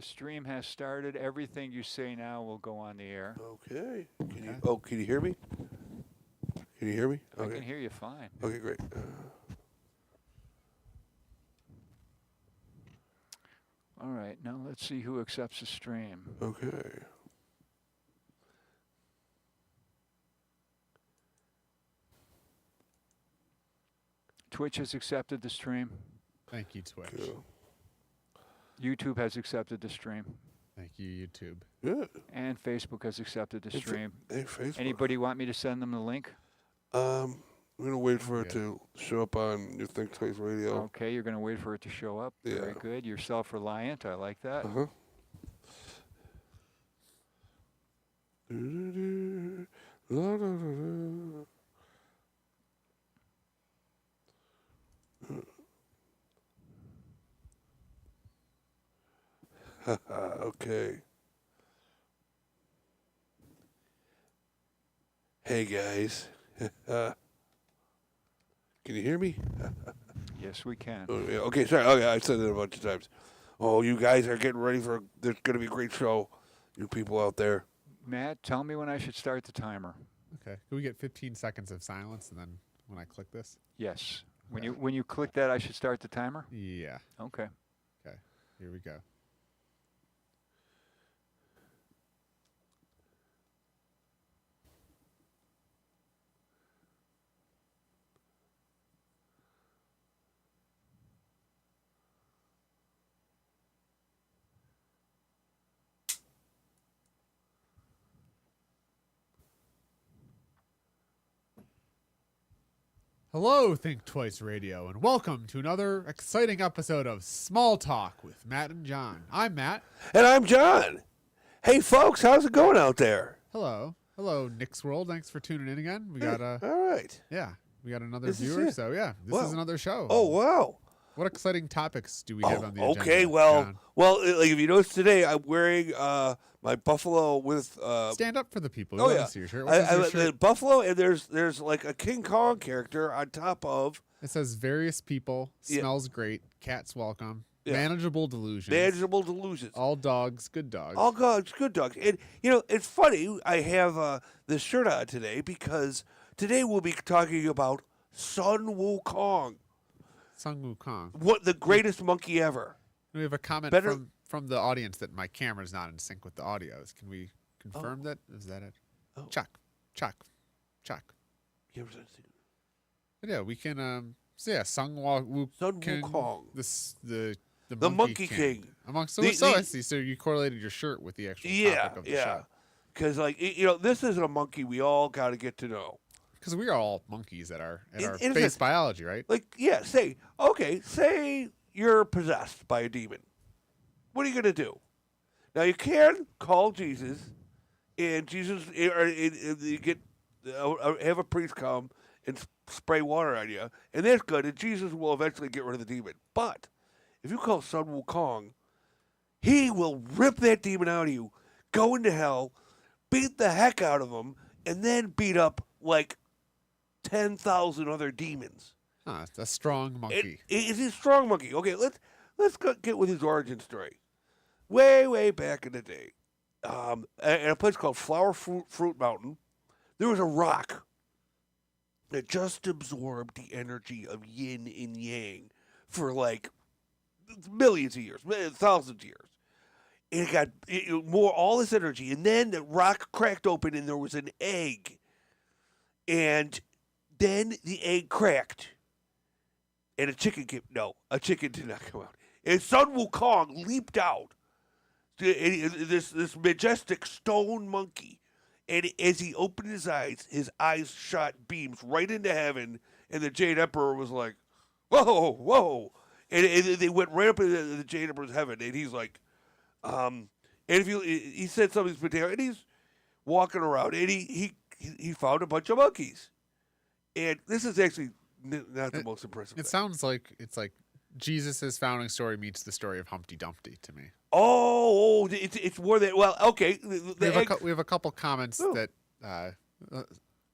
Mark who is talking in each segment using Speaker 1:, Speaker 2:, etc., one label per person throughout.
Speaker 1: The stream has started. Everything you say now will go on the air.
Speaker 2: Okay. Can you hear me? Can you hear me?
Speaker 1: I
Speaker 2: Okay.
Speaker 1: can hear you fine.
Speaker 2: Okay, great.
Speaker 1: All right, now let's see who accepts the stream.
Speaker 2: Okay.
Speaker 1: Twitch has accepted the stream.
Speaker 3: Thank you, Twitch.
Speaker 2: Cool.
Speaker 1: YouTube has accepted the stream.
Speaker 3: Thank you, YouTube.
Speaker 2: Good.
Speaker 1: And Facebook has accepted the
Speaker 2: Hey,
Speaker 1: stream.
Speaker 2: Hey, Facebook.
Speaker 1: Anybody want me to send them the link?
Speaker 2: I'm gonna wait for it
Speaker 3: Yeah.
Speaker 2: to show up on your Think Twice Radio.
Speaker 1: Okay, you're going to wait for it to show up.
Speaker 2: Yeah.
Speaker 1: Very good. You're self-reliant. I like that.
Speaker 2: Uh-huh. La, la, la, la. Okay. Hey guys. Can you hear me?
Speaker 1: Yes, we can.
Speaker 2: Oh, yeah. Okay, sorry. Okay, I said it a bunch of times. Oh, you guys are getting ready for. There's going to be a great show. You people out there.
Speaker 1: Matt, tell me when I should start the timer.
Speaker 3: Okay. Can we get 15 seconds of silence and then when I click this?
Speaker 1: Yes. When you click that, I should start the timer?
Speaker 3: Yeah.
Speaker 1: Okay.
Speaker 3: Okay. Here we go. Hello, Think Twice Radio, and welcome to another exciting episode of Smalltalk with Matt and John. I'm Matt.
Speaker 2: And I'm John. Hey, folks, how's it going out there?
Speaker 3: Hello. Hello, Nick's World. Thanks for tuning in again. We got
Speaker 2: All right.
Speaker 3: we got another
Speaker 2: This is
Speaker 3: viewer.
Speaker 2: it.
Speaker 3: So yeah, this
Speaker 2: Wow.
Speaker 3: is another show.
Speaker 2: Oh, wow.
Speaker 3: What exciting topics do we have on the agenda?
Speaker 2: Okay.
Speaker 3: John?
Speaker 2: Well, like if you notice today, I'm wearing my buffalo with.
Speaker 3: Stand up for the people. We
Speaker 2: Oh
Speaker 3: want
Speaker 2: yeah,
Speaker 3: to see your shirt. What's your shirt?
Speaker 2: the buffalo, and there's like a King Kong character on top of
Speaker 3: It says various people,
Speaker 2: Yeah.
Speaker 3: smells great, cats welcome,
Speaker 2: Yeah.
Speaker 3: manageable delusions,
Speaker 2: manageable delusions.
Speaker 3: all dogs, good dogs.
Speaker 2: All dogs, good dogs. And, it's funny, I have this shirt on today because today we'll be talking about Sun Wukong,
Speaker 3: Sun Wukong.
Speaker 2: what the greatest monkey ever.
Speaker 3: We have a comment
Speaker 2: Better-
Speaker 3: from the audience that my camera's not in sync with the audios. Can we confirm that? Is that it?
Speaker 2: Oh.
Speaker 3: Chuck.
Speaker 2: You ever seen
Speaker 3: But yeah, we can. So yeah, Sun Wukong.
Speaker 2: Sun Wukong.
Speaker 3: The
Speaker 2: Monkey King.
Speaker 3: Amongst
Speaker 2: The-
Speaker 3: so
Speaker 2: the-
Speaker 3: I see. So you correlated your shirt with the actual
Speaker 2: Yeah,
Speaker 3: topic of the
Speaker 2: yeah.
Speaker 3: show.
Speaker 2: Because, this isn't a monkey we all got to get to know.
Speaker 3: Because we are all monkeys at our
Speaker 2: It
Speaker 3: base
Speaker 2: is a-
Speaker 3: biology, right?
Speaker 2: Like, yeah, say you're possessed by a demon. What are you going to do? Now, you can call Jesus, and Jesus, or you get have a priest come and spray water on you, and that's good, and Jesus will eventually get rid of the demon. But if you call Sun Wukong, he will rip that demon out of you, go into hell, beat the heck out of him, and then beat up like 10,000 other demons.
Speaker 3: It's a strong monkey.
Speaker 2: It's a strong monkey. Okay, let's get with his origin story. Way back in the day, in a place called Flower Fruit Mountain, there was a rock that just absorbed the energy of yin and yang for like millions of years, thousands of years. And it got all this energy, and then the rock cracked open, and there was an egg, and then the egg cracked. And a chicken did not come out. And Sun Wukong leaped out. This majestic stone monkey. And as he opened his eyes shot beams right into heaven. And the Jade Emperor was like, whoa. And they went right up into the Jade Emperor's heaven. And he's like, and he said something's been there. And he's walking around. And he found a bunch of monkeys. And this is actually not the most impressive
Speaker 3: It
Speaker 2: thing.
Speaker 3: sounds like it's like Jesus' founding story meets the story of Humpty Dumpty to me.
Speaker 2: Oh, it's more than well. Okay,
Speaker 3: We have a couple comments
Speaker 2: Oh.
Speaker 3: that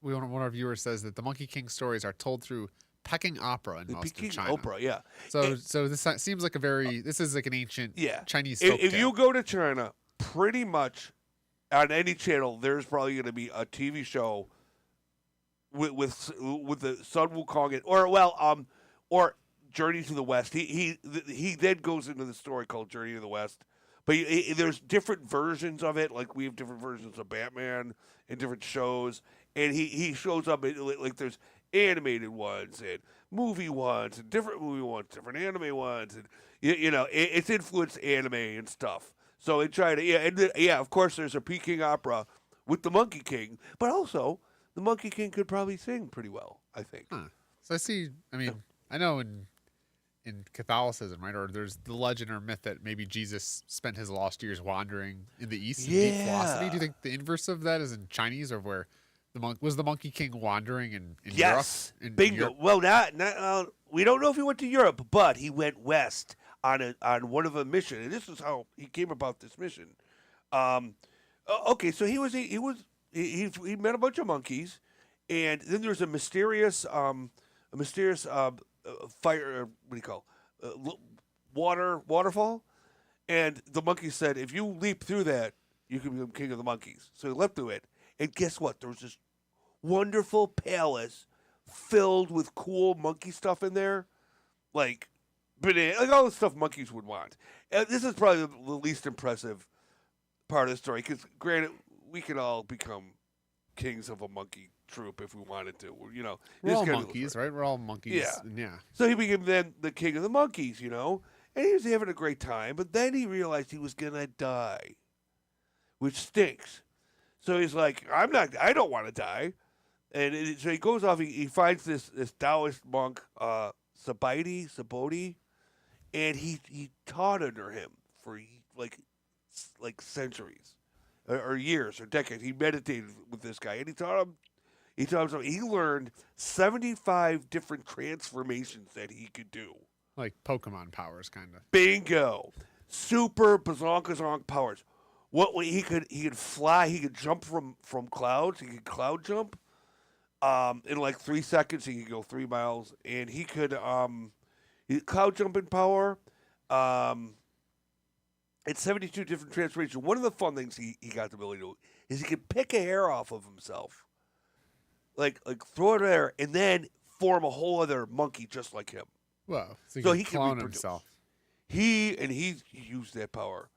Speaker 3: one of our viewers says that the Monkey King stories are told through Peking opera in
Speaker 2: The
Speaker 3: most of
Speaker 2: Peking
Speaker 3: China.
Speaker 2: opera, yeah.
Speaker 3: So this seems like this is like an ancient
Speaker 2: Yeah.
Speaker 3: Chinese
Speaker 2: If
Speaker 3: folktale.
Speaker 2: you go to China, pretty much on any channel, there's probably going to be a TV show with the Sun Wukong or Journey to the West. He then goes into the story called Journey to the West. But there's different versions of it. Like we have different versions of Batman in different shows, and he shows up like there's animated ones and movie ones and different movie ones, different anime ones, and it's influenced anime and stuff. So in China, of course, there's a Peking opera with the Monkey King, but also the Monkey King could probably sing pretty well, I think.
Speaker 3: Huh. So I know in Catholicism, right? Or there's the legend or myth that maybe Jesus spent his lost years wandering in the East in deep philosophy. Do you think the inverse of that is in Chinese, or where was the Monkey King wandering in
Speaker 2: Yes,
Speaker 3: Europe?
Speaker 2: bingo.
Speaker 3: Europe?
Speaker 2: Well, we don't know if he went to Europe, but he went west on one of a mission, and this is how he came about this mission. Okay, so he met a bunch of monkeys, and then there's a mysterious fire. What do you call waterfall? And the monkey said, if you leap through that, you can become king of the monkeys. So he leapt through it, and guess what? There was this wonderful palace filled with cool monkey stuff in there, like banana, like all the stuff monkeys would want. And this is probably the least impressive part of the story, because granted, we could all become kings of a monkey troop if we wanted to.
Speaker 3: We're all monkeys, right? We're all monkeys.
Speaker 2: Yeah.
Speaker 3: Yeah.
Speaker 2: So he became then the king of the monkeys, and he was having a great time. But then he realized he was gonna die, which stinks. So he's like, I don't want to die. And so he goes off. He finds this Taoist monk, Sabodi, and he taught under him for like centuries, or years, or decades. He meditated with this guy, and he taught him. He learned 75 different transformations that he could do.
Speaker 3: Like Pokemon powers, kind of.
Speaker 2: Bingo, super bazonkazonk powers. What he could fly. He could jump from clouds. He could cloud jump. In like 3 seconds, he could go 3 miles, and he could cloud jumping power. It's 72 different transformations. One of the fun things he got the ability to do is he could pick a hair off of himself, like throw it there, and then form a whole other monkey just like him.
Speaker 3: Whoa!
Speaker 2: So he
Speaker 3: can
Speaker 2: can
Speaker 3: clone
Speaker 2: reproduce.
Speaker 3: himself.
Speaker 2: He used that power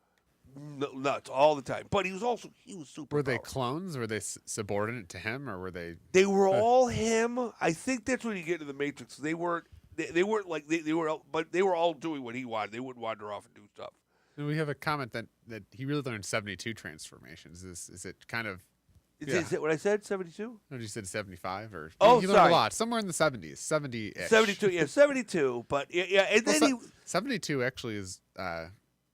Speaker 2: nuts all the time. But he was super.
Speaker 3: Were they
Speaker 2: powerful.
Speaker 3: clones? Were they subordinate to him, or were they?
Speaker 2: They were all him. I think that's when you get into the Matrix. They weren't. They weren't like they were, but they were all doing what he wanted. They wouldn't wander off and do stuff.
Speaker 3: And we have a comment that he really learned 72 transformations. Is it kind of?
Speaker 2: Is it what I said? 72?
Speaker 3: No, you said 75 or?
Speaker 2: Oh,
Speaker 3: he learned
Speaker 2: sorry.
Speaker 3: a lot. Somewhere in the 70s, 70.
Speaker 2: 72. Yeah, 72. But yeah, and then
Speaker 3: 72 actually is.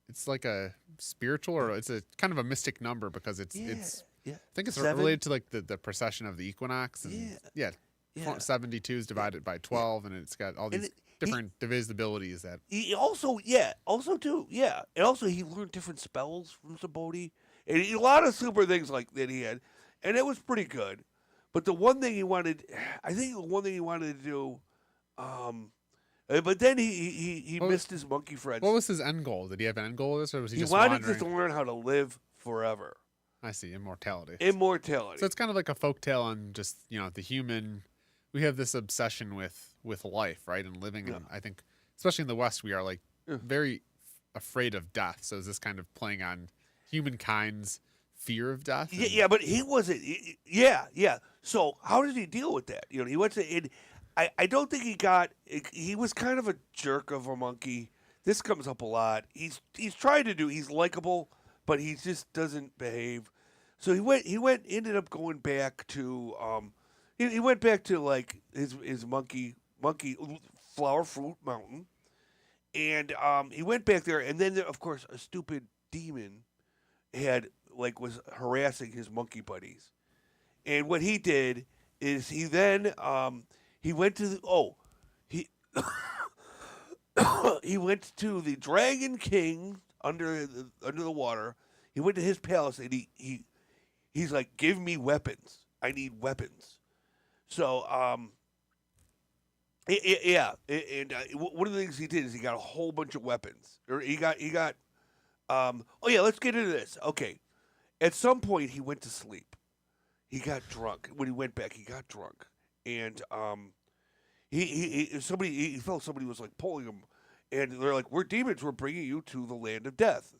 Speaker 3: It's like a spiritual, or it's a kind of a mystic number because it's.
Speaker 2: Yeah.
Speaker 3: I think it's
Speaker 2: 7?
Speaker 3: related to like the precession of the equinox. And
Speaker 2: Yeah.
Speaker 3: 72 is divided by 12, and it's got all these different divisibilities that.
Speaker 2: He also too, and also he learned different spells from Sabodi, and a lot of super things like that he had, and it was pretty good. But the one thing he wanted, I think the one thing he wanted to do, but then he missed his monkey friends.
Speaker 3: What was his end goal? Did he have an end goal with this, or was he just
Speaker 2: wanted
Speaker 3: wandering?
Speaker 2: to learn how to live forever.
Speaker 3: I see, immortality.
Speaker 2: Immortality.
Speaker 3: So it's kind of like a folktale on just the human. We have this obsession with life, right, and living. And I think, especially in the West, we are like very afraid of death. So is this kind of playing on humankind's fear of death?
Speaker 2: Yeah, but he wasn't. Yeah. So how did he deal with that? He went to. I don't think he got. He was kind of a jerk of a monkey. This comes up a lot. He's trying to do. He's likable, but he just doesn't behave. So ended up going back to. He went back to like his monkey flower fruit mountain, and he went back there, and then of course a stupid demon was harassing his monkey buddies, and what he did is he then he went to he went to the Dragon King under the water. He went to his palace, and he's like, give me weapons. I need weapons. So Yeah, and one of the things he did is he got a whole bunch of weapons. Or he got. Oh yeah, let's get into this. Okay, at some point he went to sleep. He got drunk. When he went back, he got drunk, and he felt somebody was like pulling him, and they're like, "We're demons. We're bringing you to the land of death."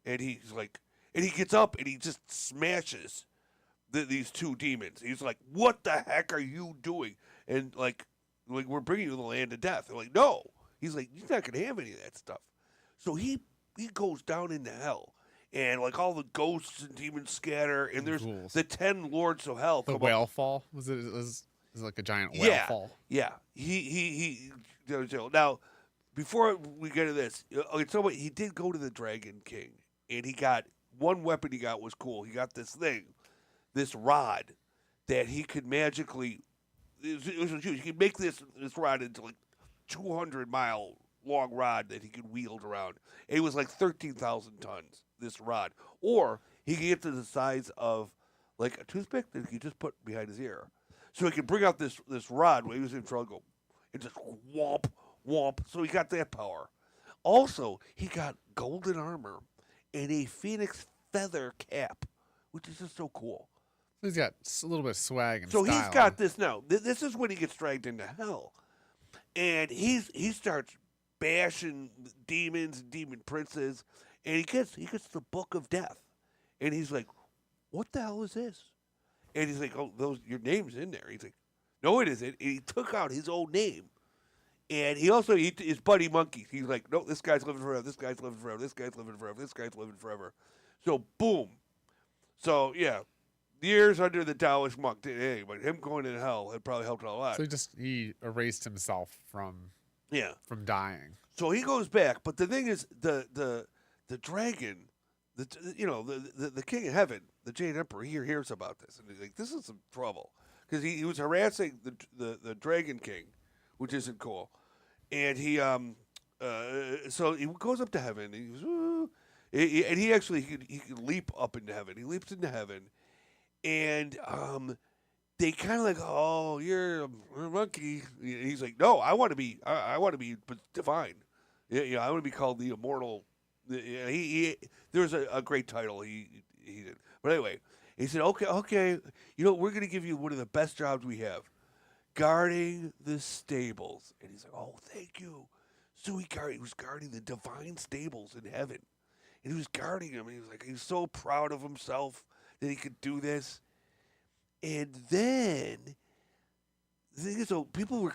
Speaker 2: And he's like, and he gets up and he just smashes these two demons. He's like, "What the heck are you doing?" And like we're bringing you to the land of death. They're like, "No." He's like, "You're not gonna have any of that stuff." So he goes down into hell, and like all the ghosts and demons scatter, and there's
Speaker 3: Ghouls.
Speaker 2: the 10 lords of hell
Speaker 3: The
Speaker 2: come up.
Speaker 3: whale fall was like a giant whale
Speaker 2: Yeah,
Speaker 3: fall.
Speaker 2: yeah. Now before we get to this, okay, so he did go to the Dragon King, and he got one weapon. He got was cool. He got this thing, this rod, that he could magically. It was huge. He could make this rod into like 200-mile long rod that he could wield around. It was like 13,000 tons. This rod, or he could get to the size of like a toothpick that he could just put behind his ear, so he could bring out this rod when he was in trouble and just whomp whomp. So he got that power. Also, he got golden armor and a phoenix feather cap, which is just so cool.
Speaker 3: So he's got a little bit of swag and
Speaker 2: So
Speaker 3: style.
Speaker 2: he's got this now. This is when he gets dragged into hell, and he starts bashing demons, and demon princes, and he gets the book of death, and he's like, "What the hell is this?" And he's like, "Oh, those your name's in there." He's like, "No, it isn't." And he took out his own name, and he also his buddy monkey. He's like, "No, this guy's living forever. This guy's living forever. This guy's living forever. This guy's living forever." So boom. So yeah, years under the Taoist monk did anything, but him going to hell had probably helped a lot.
Speaker 3: So he erased himself
Speaker 2: Yeah.
Speaker 3: from dying.
Speaker 2: So he goes back, but the thing is, the dragon, the king of heaven, the Jade Emperor, he hears about this, and he's like, "This is some trouble," because he was harassing the Dragon King, which isn't cool, and so he goes up to heaven, and he goes, "Ooh," and he could leap up into heaven. He leaps into heaven, and they kind of like, "Oh, you're a monkey." And he's like, "No, I want to be divine. Yeah, I want to be called the immortal." Yeah, there's a great title he did, but anyway, he said, "Okay, we're gonna give you one of the best jobs we have, guarding the stables." And he's like, "Oh, thank you." So he was guarding the divine stables in heaven, and he was guarding them. And he was so proud of himself that he could do this. And then the thing is, so people were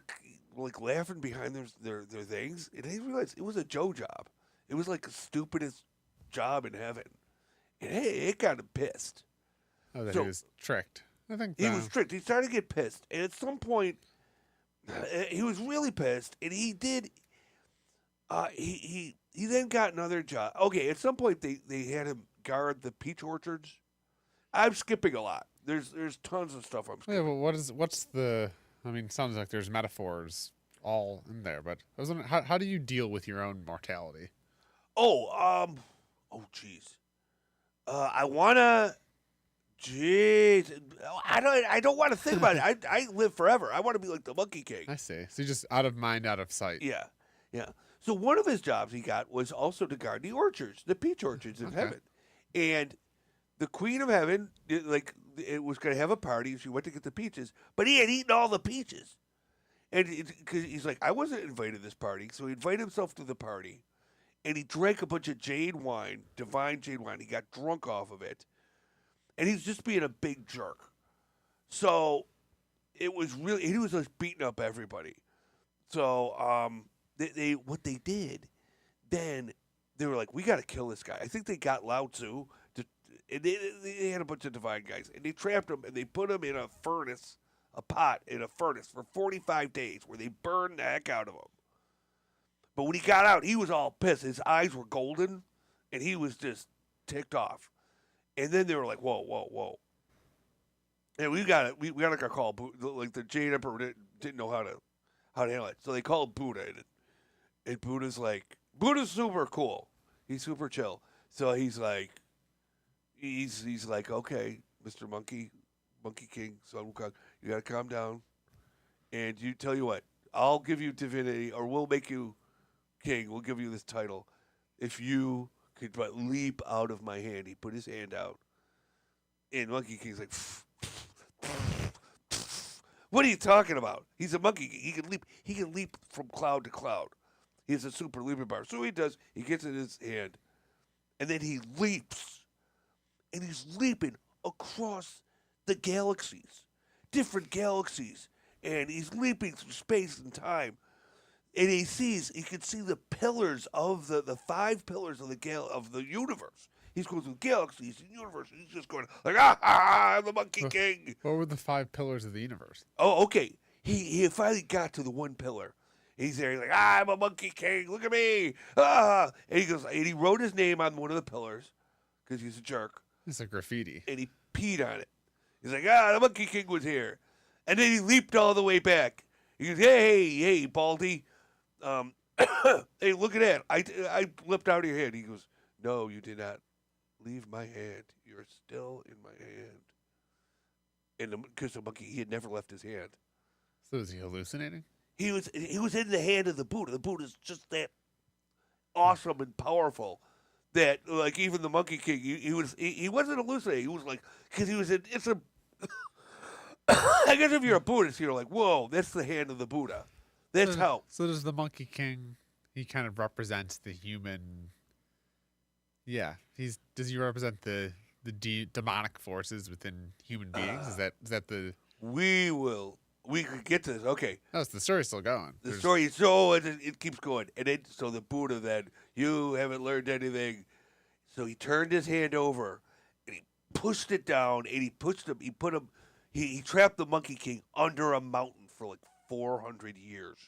Speaker 2: like laughing behind their things, and they realized it was a Joe job. It was like the stupidest job in heaven, and hey, it got him pissed.
Speaker 3: Oh, that
Speaker 2: So-
Speaker 3: he was tricked. I think
Speaker 2: He was tricked. He started to get pissed, and at some point, he was really pissed, and he did. He then got another job. Okay, at some point they had him guard the peach orchards. I'm skipping a lot. There's tons of stuff I'm
Speaker 3: Yeah,
Speaker 2: skipping.
Speaker 3: well, what's the? I mean, sounds like there's metaphors all in there, but I was wondering, how do you deal with your own mortality?
Speaker 2: Oh, jeez. I wanna. Jeez, I don't want to think about it. I live forever. I want to be like the Monkey King.
Speaker 3: I see. So you're just out of mind, out of sight.
Speaker 2: Yeah, yeah. So one of his jobs he got was also to guard the orchards, the peach orchards in
Speaker 3: Okay.
Speaker 2: heaven, and the Queen of Heaven, it was going to have a party. She went to get the peaches, but he had eaten all the peaches, and because he's like, I wasn't invited to this party, so he invited himself to the party, and he drank a bunch of jade wine, divine jade wine. He got drunk off of it, and he's just being a big jerk. So it was really he was just beating up everybody. So they what they did then they were like, we got to kill this guy. I think they got Lao Tzu to, and they had a bunch of divine guys, and they trapped him and they put him in a furnace, a pot in a furnace for 45 days, where they burned the heck out of him. But when he got out, he was all pissed. His eyes were golden, and he was just ticked off. And then they were like, whoa, whoa, whoa. And we got like a call. Like the Jade Emperor didn't know how to handle it, so they called Buddha, and Buddha's super cool. He's super chill. So he's like, okay, Mr. Monkey King, Sun Wukong, you gotta calm down. And tell you what, I'll give you divinity, or we'll make you king. We'll give you this title if you could but leap out of my hand. He put his hand out, and Monkey King's like, what are you talking about? He's a monkey. He can leap. He can leap from cloud to cloud. He's a super leaping bar. So he does. He gets in his hand, and then he leaps, and he's leaping across the galaxies, different galaxies, and he's leaping through space and time. And he can see the pillars of the 5 pillars of the universe. He's going through galaxies and universes. He's just going like, I'm the Monkey King.
Speaker 3: What were the 5 pillars of the universe?
Speaker 2: Oh, okay. He finally got to the one pillar. He's there. He's like, I'm a Monkey King. Look at me. Ah. And he goes, and he wrote his name on one of the pillars because he's a jerk.
Speaker 3: It's a graffiti.
Speaker 2: And he peed on it. He's like, the Monkey King was here. And then he leaped all the way back. He goes, hey, Baldy. Hey, look at that. I leapt out of your hand. He goes, no, you did not leave my hand. You're still in my hand. And because the monkey, he had never left his hand.
Speaker 3: So is he hallucinating?
Speaker 2: He was in the hand of the Buddha. The Buddha's just that awesome and powerful that like even the Monkey King, he wasn't hallucinating. He was like because he was in it's a. I guess if you're a Buddhist, you're like, whoa, that's the hand of the Buddha. That's how.
Speaker 3: So does the Monkey King? He kind of represents the human. Yeah, does he represent the demonic forces within human beings? Is that the?
Speaker 2: We could get to this. Okay.
Speaker 3: No, the story's still going.
Speaker 2: The story is so it keeps going, and then so the Buddha then you haven't learned anything, so he turned his hand over, and he pushed it down, and he trapped the Monkey King under a mountain for like 400 years.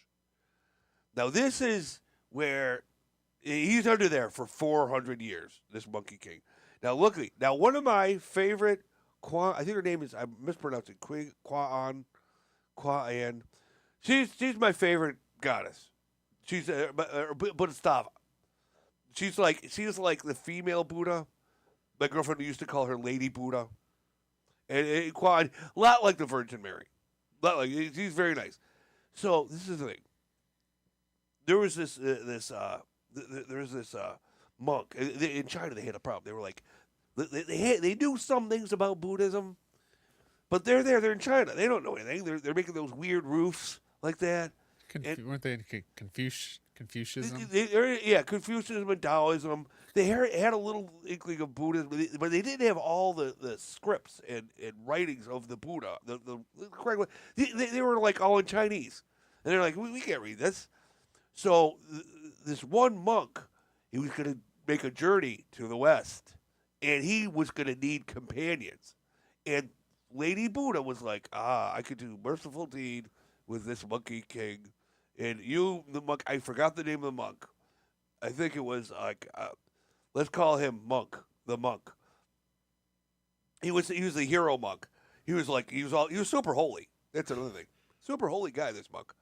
Speaker 2: Now this is where he's under there for 400 years. This Monkey King. Now one of my favorite I think her name is I'm mispronouncing Kwa'an. She's my favorite goddess. She's Bodhisattva. She's like the female Buddha. My girlfriend used to call her Lady Buddha. And a lot like the Virgin Mary. She's very nice. So this is the thing. There was this monk in China. They had a problem. They were like they knew some things about Buddhism. But they're in China. They don't know anything. They're making those weird roofs like that.
Speaker 3: Weren't they Confucianism?
Speaker 2: Confucianism and Taoism. They had a little inkling of Buddhism, but they didn't have all the scripts and writings of the Buddha. The correct way. They were like all in Chinese. And they're like, we can't read this. So this one monk, he was going to make a journey to the West. And he was going to need companions. And Lady Buddha was like, I could do merciful deed with this Monkey King. And you, the monk, I forgot the name of the monk. I think it was like, let's call him Monk, the monk. He was the hero monk. He was super holy. That's another thing. Super holy guy, this monk.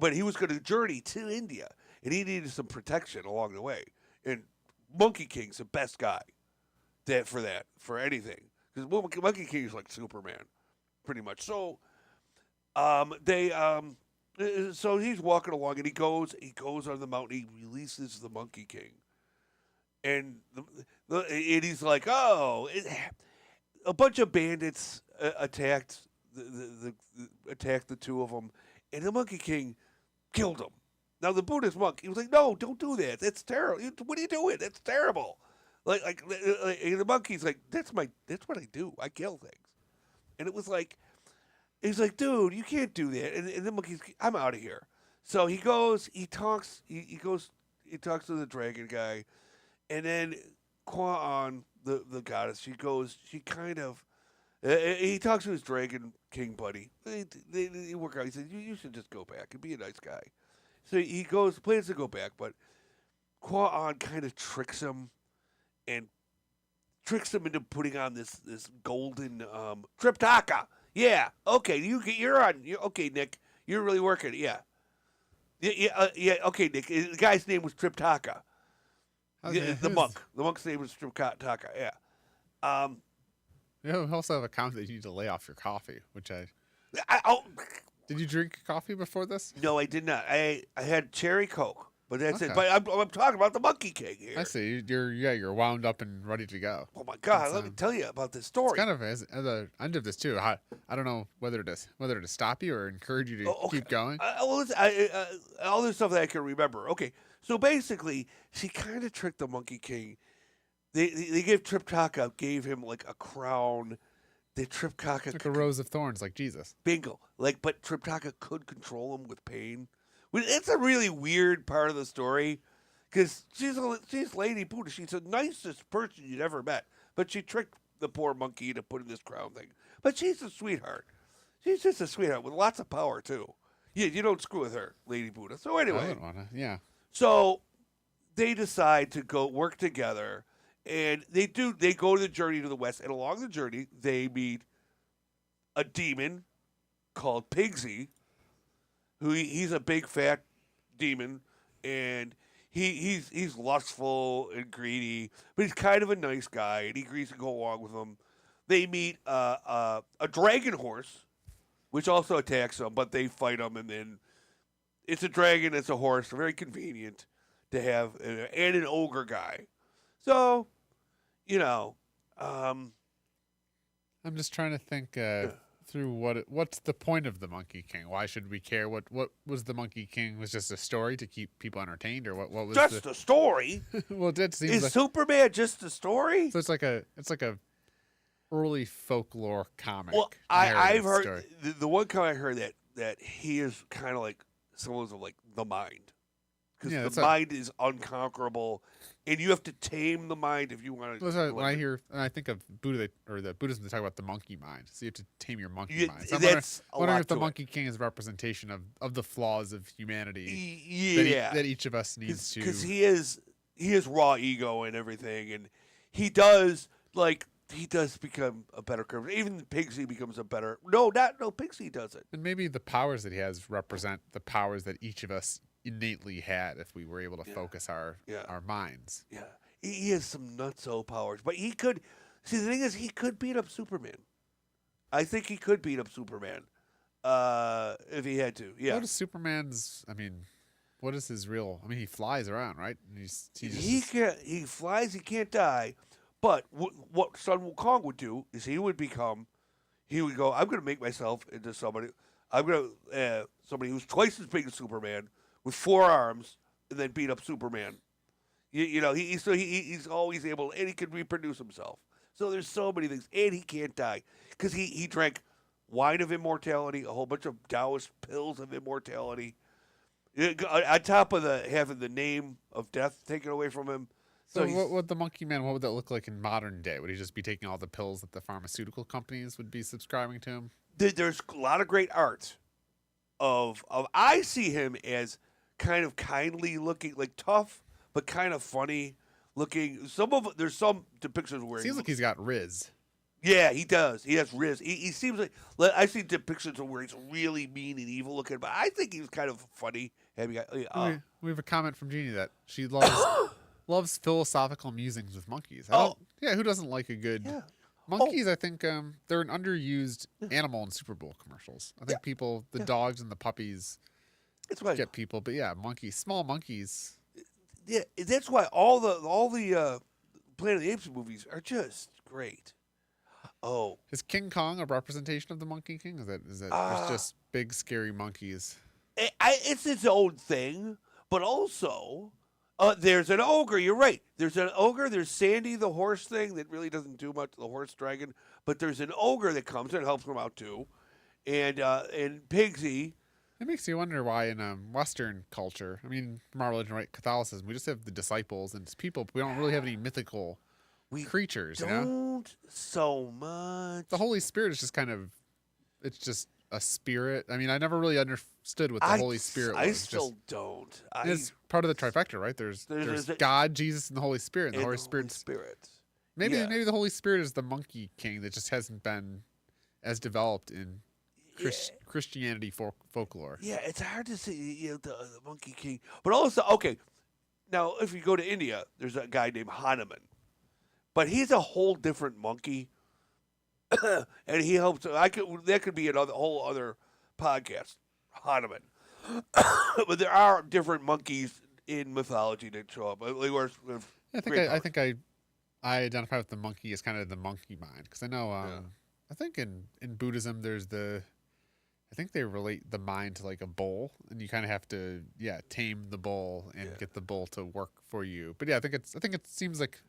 Speaker 2: But he was going to journey to India. And he needed some protection along the way. And Monkey King's the best guy for anything. Because Monkey King is like Superman, pretty much. So, so he's walking along, and he goes on the mountain. He releases the Monkey King, and he's like, a bunch of bandits attacked the two of them, and the Monkey King killed them. Now the Buddhist monk, he was like, no, don't do that. That's terrible. What are you doing? That's terrible. Like the monkey's like, that's what I do. I kill things. And it was like, he's like, dude, you can't do that. And the monkey's, I'm out of here. So he talks to the dragon guy, and then Kwa'an, the goddess, he talks to his dragon king buddy. They work out. He said, you should just go back and be a nice guy. So he plans to go back, but Kwa'an kind of tricks him into putting on this golden Triptaka. Yeah, okay, you're on. Okay, Nick, you're really working. Yeah. Okay, Nick. The guy's name was Triptaka. The monk's name was Triptaka. Yeah.
Speaker 3: You also have a comment that you need to lay off your coffee, which I. Did you drink coffee before this?
Speaker 2: No, I did not. I had cherry Coke, but that's it.
Speaker 3: Okay.
Speaker 2: But I'm talking about the Monkey King here.
Speaker 3: I see. You're wound up and ready to go.
Speaker 2: Oh my God!
Speaker 3: It's,
Speaker 2: Let me tell you about this
Speaker 3: It's
Speaker 2: story.
Speaker 3: kind of as the end of this too. I don't know whether to stop you or encourage you to
Speaker 2: Okay.
Speaker 3: keep going.
Speaker 2: Well, listen, all this stuff that I can remember. Okay, so basically, she kind of tricked the Monkey King. They gave gave him like a crown. They Triptaka
Speaker 3: Like a rose of thorns, like Jesus.
Speaker 2: bingo, like, but Triptaka could control him with pain. It's a really weird part of the story because she's Lady Buddha. She's the nicest person you'd ever met, but she tricked the poor monkey to put in this crown thing. But she's a sweetheart. She's just a sweetheart with lots of power too. Yeah, you don't screw with her, Lady Buddha. So
Speaker 3: I
Speaker 2: anyway,
Speaker 3: wouldn't wanna. Yeah.
Speaker 2: so they decide to go work together, and they do. They go to the journey to the west, and along the journey, they meet a demon called Pigsy, who he's a big fat demon, and he's lustful and greedy, but he's kind of a nice guy, and he agrees to go along with them. They meet a dragon horse, which also attacks them, but they fight them, and then it's a dragon, it's a horse, very convenient to have, and an ogre guy. So, you know,
Speaker 3: I'm just trying to think through what's the point of the Monkey King? Why should we care? What was the Monkey King? Was just a story to keep people entertained, or what was
Speaker 2: just a story.
Speaker 3: well, it did seem
Speaker 2: Is
Speaker 3: like
Speaker 2: Superman just a story?
Speaker 3: so. It's like a early folklore comic.
Speaker 2: Well, I've
Speaker 3: narrative
Speaker 2: heard
Speaker 3: story.
Speaker 2: the one comment I heard that he is kind of like someone's like the mind, because
Speaker 3: Yeah, that's
Speaker 2: the mind is unconquerable, and you have to tame the mind if you want to.
Speaker 3: Well, that's why when I think of Buddha or the Buddhism, they talk about the monkey mind. So you have to tame your monkey mind. So I'm
Speaker 2: that's a
Speaker 3: wondering
Speaker 2: lot
Speaker 3: if the
Speaker 2: to it.
Speaker 3: Monkey King is a representation of the flaws of humanity
Speaker 2: Yeah,
Speaker 3: that each of us needs to.
Speaker 2: because he is raw ego and everything, and he does become a better criminal. Even Pigsy becomes a better. No, Pigsy doesn't.
Speaker 3: And maybe the powers that he has represent the powers that each of us innately had if we were able to focus our minds.
Speaker 2: Yeah, he has some nutso powers, but he could. See, the thing is, he could beat up Superman. I think he could beat up Superman, if he had to. Yeah,
Speaker 3: What is Superman's? I mean, what is his real? I mean, he flies around, right? And
Speaker 2: he can't. He flies. He can't die. But what Sun Wukong would do is he would go. I'm going to make myself into somebody. I'm going to somebody who's twice as big as Superman with 4 arms, and then beat up Superman. You know, he's always able, and he can reproduce himself. So there's so many things, and he can't die because he drank wine of immortality, a whole bunch of Taoist pills of immortality, on top of having the name of death taken away from him.
Speaker 3: So what would the Monkey Man? What would that look like in modern day? Would he just be taking all the pills that the pharmaceutical companies would be subscribing to him?
Speaker 2: There's a lot of great art of I see him as kind of kindly looking, like tough but kind of funny looking. There's some depictions where
Speaker 3: Seems like he's got Riz.
Speaker 2: yeah, he does. He has Riz. He seems like I see depictions of where he's really mean and evil looking, but I think he's kind of funny.
Speaker 3: We have a comment from Jeannie that she loves loves philosophical musings with monkeys. Yeah, who doesn't like a good monkeys? I think they're an underused animal in Super Bowl commercials. I think people, the dogs and the puppies,
Speaker 2: it's right.
Speaker 3: get people, but yeah, monkeys, small monkeys.
Speaker 2: Yeah, that's why all the Planet of the Apes movies are just great. Oh,
Speaker 3: Is King Kong a representation of the Monkey King? Is that it's just big scary monkeys?
Speaker 2: it's its own thing, but also there's an ogre. You're right. There's an ogre. There's Sandy, the horse thing that really doesn't do much. The horse dragon, but there's an ogre that comes and helps him out too, and Pigsy.
Speaker 3: It makes you wonder why in Western culture, I mean, from our religion, right, Catholicism, we just have the disciples and it's people, but we don't really have any mythical creatures,
Speaker 2: don't
Speaker 3: you know?
Speaker 2: so much.
Speaker 3: The Holy Spirit is just kind of, it's just a spirit. I mean, I never really understood what the Holy Spirit was.
Speaker 2: I still don't.
Speaker 3: It's part of the trifecta, right? There's God, Jesus, and the Holy Spirit. And the Holy Spirit. Maybe the Holy Spirit is the Monkey King that just hasn't been as developed in Christianity folklore.
Speaker 2: Yeah, it's hard to see the Monkey King, but also now if you go to India, there's a guy named Hanuman, but he's a whole different monkey, and he helps. That could be whole other podcast, Hanuman. But there are different monkeys in mythology that show up.
Speaker 3: I think I identify with the monkey as kind of the monkey mind because I know I think in Buddhism there's I think they relate the mind to like a bull, and you kind of have to tame the bull and get the bull to work for you. But I think it seems like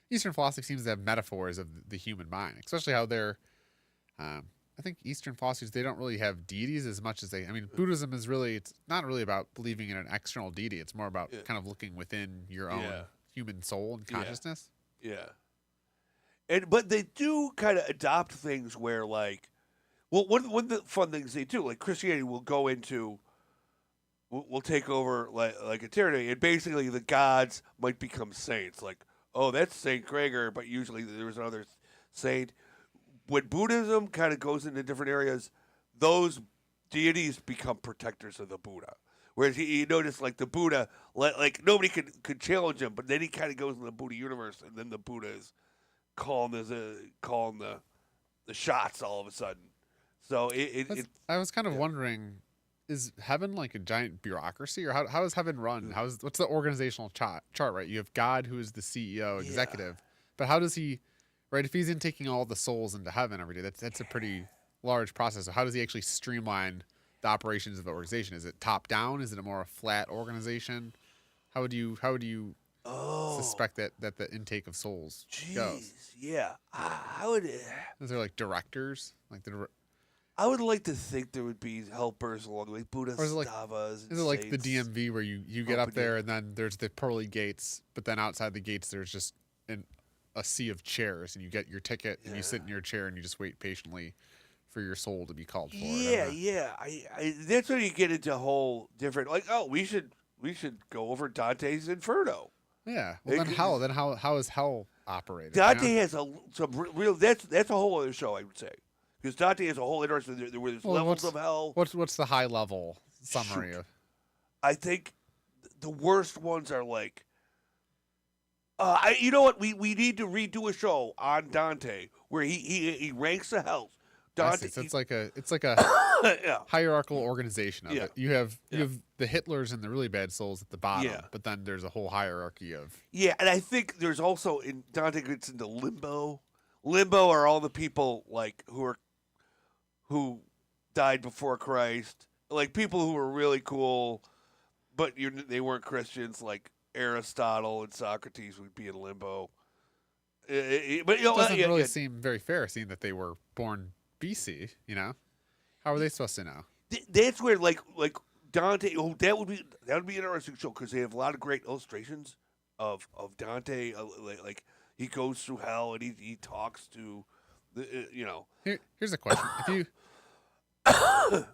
Speaker 3: Eastern philosophy seems to have metaphors of the human mind, especially how they're. I think Eastern philosophies they don't really have deities as much as they. I mean, Buddhism is really it's not really about believing in an external deity. It's more about kind of looking within your own human soul and consciousness.
Speaker 2: Yeah. But they do kind of adopt things where like. Well, one of the fun things they do, like Christianity will go into, will take over like eternity, and basically the gods might become saints. Like, oh, that's Saint Gregor, but usually there's another saint. When Buddhism kind of goes into different areas, those deities become protectors of the Buddha. Whereas you notice, like the Buddha, like nobody could challenge him, but then he kind of goes in the Buddha universe, and then the Buddha is calling the shots all of a sudden. So
Speaker 3: I was kind of wondering, is heaven like a giant bureaucracy, or how is heaven run? What's the organizational chart? Right, you have God who is the CEO, executive, but how does he, right? If he's in taking all the souls into heaven every day, that's a pretty large process. So how does he actually streamline the operations of the organization? Is it top down? Is it a more flat organization? How would you suspect that the intake of souls goes?
Speaker 2: Yeah, I would.
Speaker 3: Is there like directors like
Speaker 2: I would like to think there would be helpers along the way, Bodhisattvas.
Speaker 3: Is it like the DMV where you get up there and then there's the pearly gates, but then outside the gates there's just a sea of chairs, and you get your ticket and you sit in your chair and you just wait patiently for your soul to be called for?
Speaker 2: Yeah. I that's when you get into a whole different like, oh, we should go over Dante's Inferno.
Speaker 3: Yeah. Well, then how is hell operated?
Speaker 2: Dante has some real. That's a whole other show, I would say. Because Dante has a whole interesting. There's levels of hell.
Speaker 3: What's the high level summary of?
Speaker 2: I think the worst ones are like. You know what? We need to redo a show on Dante where he ranks the hells. Dante.
Speaker 3: So it's like a hierarchical organization of it. You have the Hitlers and the really bad souls at the bottom, but then there's a whole hierarchy of.
Speaker 2: Yeah, and I think there's also in Dante gets into limbo. Limbo are all the people like who died before Christ, like people who were really cool, but they weren't Christians, like Aristotle and Socrates would be in limbo. But
Speaker 3: it doesn't really seem very fair, seeing that they were born BC. How are they supposed to know?
Speaker 2: That's where like Dante. Oh, that would be an interesting show because they have a lot of great illustrations of Dante. Like he goes through hell and he talks to
Speaker 3: Here's a question: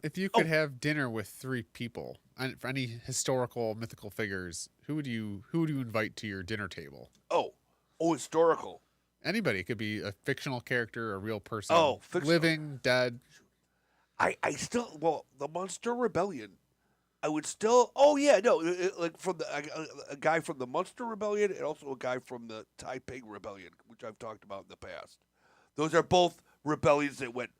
Speaker 3: if you could have dinner with 3 people, for any historical mythical figures, who would you invite to your dinner table?
Speaker 2: Oh, historical.
Speaker 3: Anybody. It could be a fictional character, a real person.
Speaker 2: Oh, fictional.
Speaker 3: Living, dead.
Speaker 2: The Munster Rebellion. I would still. Oh yeah, no, like from a guy from the Munster Rebellion and also a guy from the Taiping Rebellion, which I've talked about in the past. Those are both rebellions that went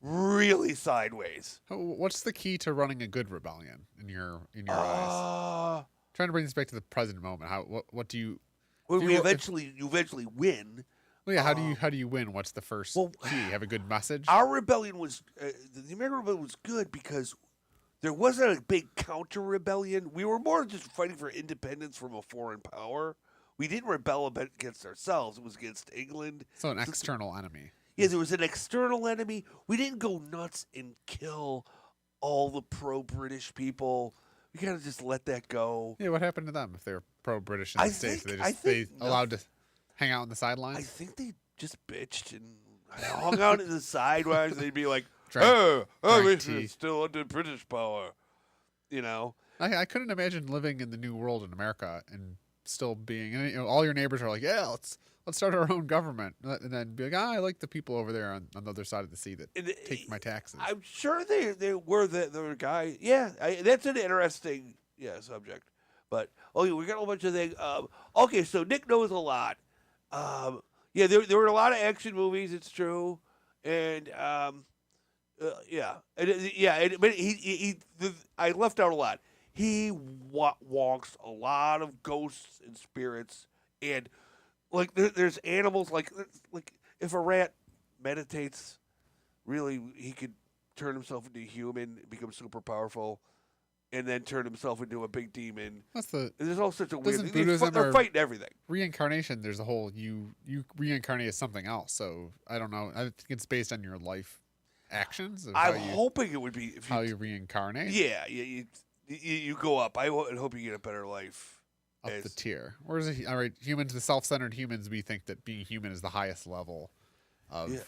Speaker 2: really sideways.
Speaker 3: What's the key to running a good rebellion in your eyes? Trying to bring this back to the present moment. What do you?
Speaker 2: Well, you eventually win.
Speaker 3: Well, yeah. How do you win? What's the first key? Have a good message.
Speaker 2: Our rebellion was the American Rebellion was good because there wasn't a big counter rebellion. We were more just fighting for independence from a foreign power. We didn't rebel against ourselves. It was against England.
Speaker 3: So an external enemy.
Speaker 2: Yeah, there was an external enemy. We didn't go nuts and kill all the pro-British people. We kind of just let that go.
Speaker 3: Yeah, what happened to them if they were pro-British in the States? They allowed to hang out on the sidelines?
Speaker 2: I think they just bitched and hung out in the sidelines. They'd be like, we're still under British power.
Speaker 3: I couldn't imagine living in the New World in America and still being, all your neighbors are like, yeah, let's start our own government, and then be like, I like the people over there on the other side of the sea that take my taxes.
Speaker 2: I'm sure they were the guy. Yeah, that's an interesting subject. But we got a whole bunch of things. Okay, so Nick knows a lot. There were a lot of action movies. It's true, and But I left out a lot. He walks a lot of ghosts and spirits, and like there's animals like if a rat meditates, really he could turn himself into a human, become super powerful, and then turn himself into a big demon.
Speaker 3: That's the
Speaker 2: And there's all sorts of weird.
Speaker 3: doesn't Buddhism
Speaker 2: They're
Speaker 3: or
Speaker 2: fighting everything.
Speaker 3: reincarnation? There's a whole you reincarnate as something else. So I don't know. I think it's based on your life actions of
Speaker 2: I'm hoping it would be if
Speaker 3: how you reincarnate.
Speaker 2: Yeah, you go up. I hope you get a better life.
Speaker 3: Up the tier. Or is it all right? Humans, the self-centered humans, we think that being human is the highest level of.
Speaker 2: Yeah.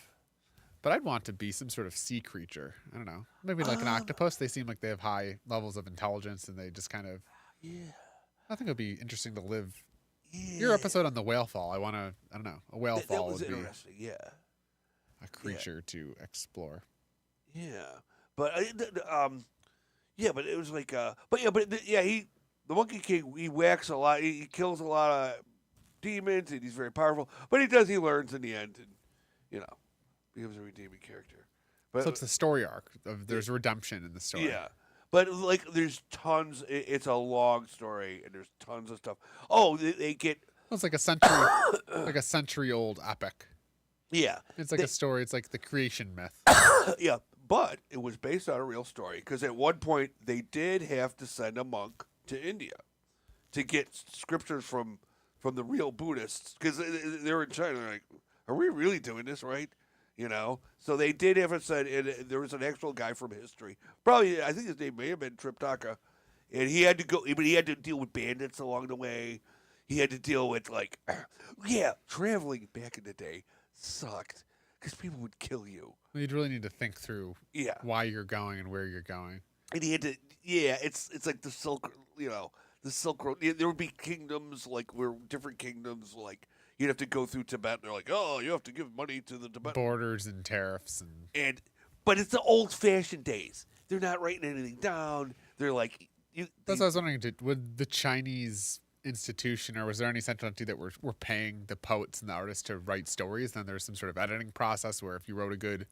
Speaker 3: But I'd want to be some sort of sea creature. I don't know. Maybe like an octopus. They seem like they have high levels of intelligence, and they just kind of.
Speaker 2: Yeah.
Speaker 3: I think it'd be interesting to live.
Speaker 2: Yeah.
Speaker 3: Your episode on the whale fall. I want to. I don't know. A whale
Speaker 2: That
Speaker 3: fall
Speaker 2: was
Speaker 3: would be
Speaker 2: interesting. Yeah.
Speaker 3: a creature to explore.
Speaker 2: Yeah. But but it was like the Monkey King, he whacks a lot. He kills a lot of demons, and he's very powerful. But he learns in the end, and becomes a redeeming character. But
Speaker 3: So it's the story arc of there's redemption in the story.
Speaker 2: yeah, but like there's tons. It's a long story, and there's tons of stuff. Oh, they get
Speaker 3: Well, it's like a century old epic.
Speaker 2: yeah,
Speaker 3: It's like a story. It's like the creation myth.
Speaker 2: yeah. But it was based on a real story because at one point they did have to send a monk to India to get scriptures from the real Buddhists because they were in China. They're like, are we really doing this right? So they did have it said, and there was an actual guy from history. Probably, I think his name may have been Triptaka, and he had to go, but he had to deal with bandits along the way. He had to deal with traveling back in the day sucked because people would kill you.
Speaker 3: Well, you'd really need to think through
Speaker 2: Yeah,
Speaker 3: why you're going and where you're going.
Speaker 2: and he had to. Yeah, it's like the the Silk Road. There would be kingdoms different kingdoms like. You'd have to go through Tibet, and they're like, "Oh, you have to give money to the Tibet."
Speaker 3: Borders and tariffs
Speaker 2: But it's the old-fashioned days. They're not writing anything down. They're like,
Speaker 3: That's what I was wondering. Would the Chinese institution, or was there any central entity that were paying the poets and the artists to write stories? Then there's some sort of editing process where if you wrote a good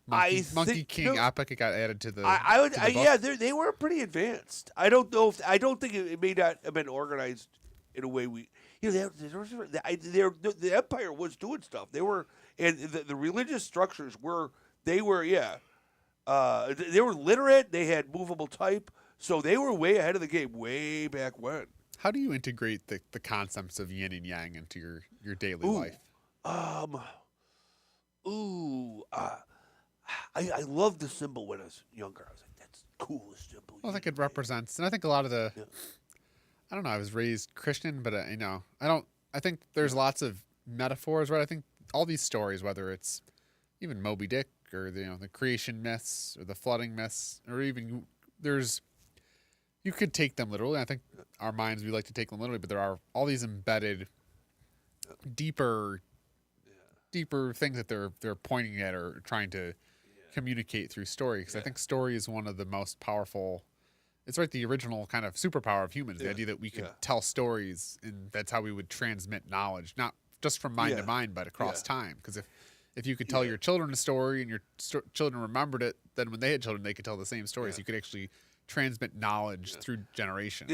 Speaker 3: Monkey King epic, it got added to the.
Speaker 2: They were pretty advanced. I don't think it may not have been organized in a way we. The empire was doing stuff. They were, and the religious structures were. They were literate. They had movable type, so they were way ahead of the game, way back when.
Speaker 3: How do you integrate the concepts of yin and yang into your daily life?
Speaker 2: I loved the symbol when I was younger. I was like, that's the coolest symbol.
Speaker 3: Well, I think it represents, and I think a lot of the.
Speaker 2: Yeah.
Speaker 3: I don't know. I was raised Christian, but I don't. I think there's lots of metaphors, right? I think all these stories, whether it's even Moby Dick or the creation myths or the flooding myths, or even you could take them literally. I think our minds we like to take them literally, but there are all these embedded, deeper things that they're pointing at or trying to communicate through story. Because I think story is one of the most powerful. It's like the original kind of superpower of humans, the idea that we could tell stories, and that's how we would transmit knowledge, not just from mind to mind, but across time. Because if you could tell your children a story and your children remembered it, then when they had children, they could tell the same stories. You could actually transmit knowledge through generations.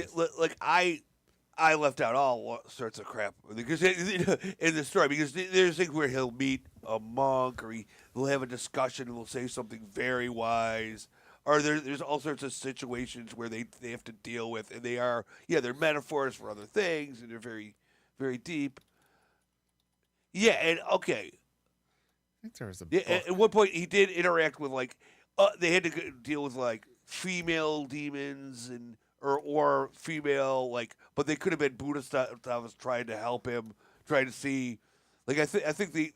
Speaker 2: I left out all sorts of crap because in the story because there's things where he'll meet a monk or he'll have a discussion and he'll say something very wise. Or there's all sorts of situations where they have to deal with, and they're metaphors for other things, and they're very, very deep. Yeah, and okay.
Speaker 3: I think there was a
Speaker 2: Yeah, at one point he did interact with they had to deal with female demons or female but they could have been Buddhist that was trying to help him, trying to see, I think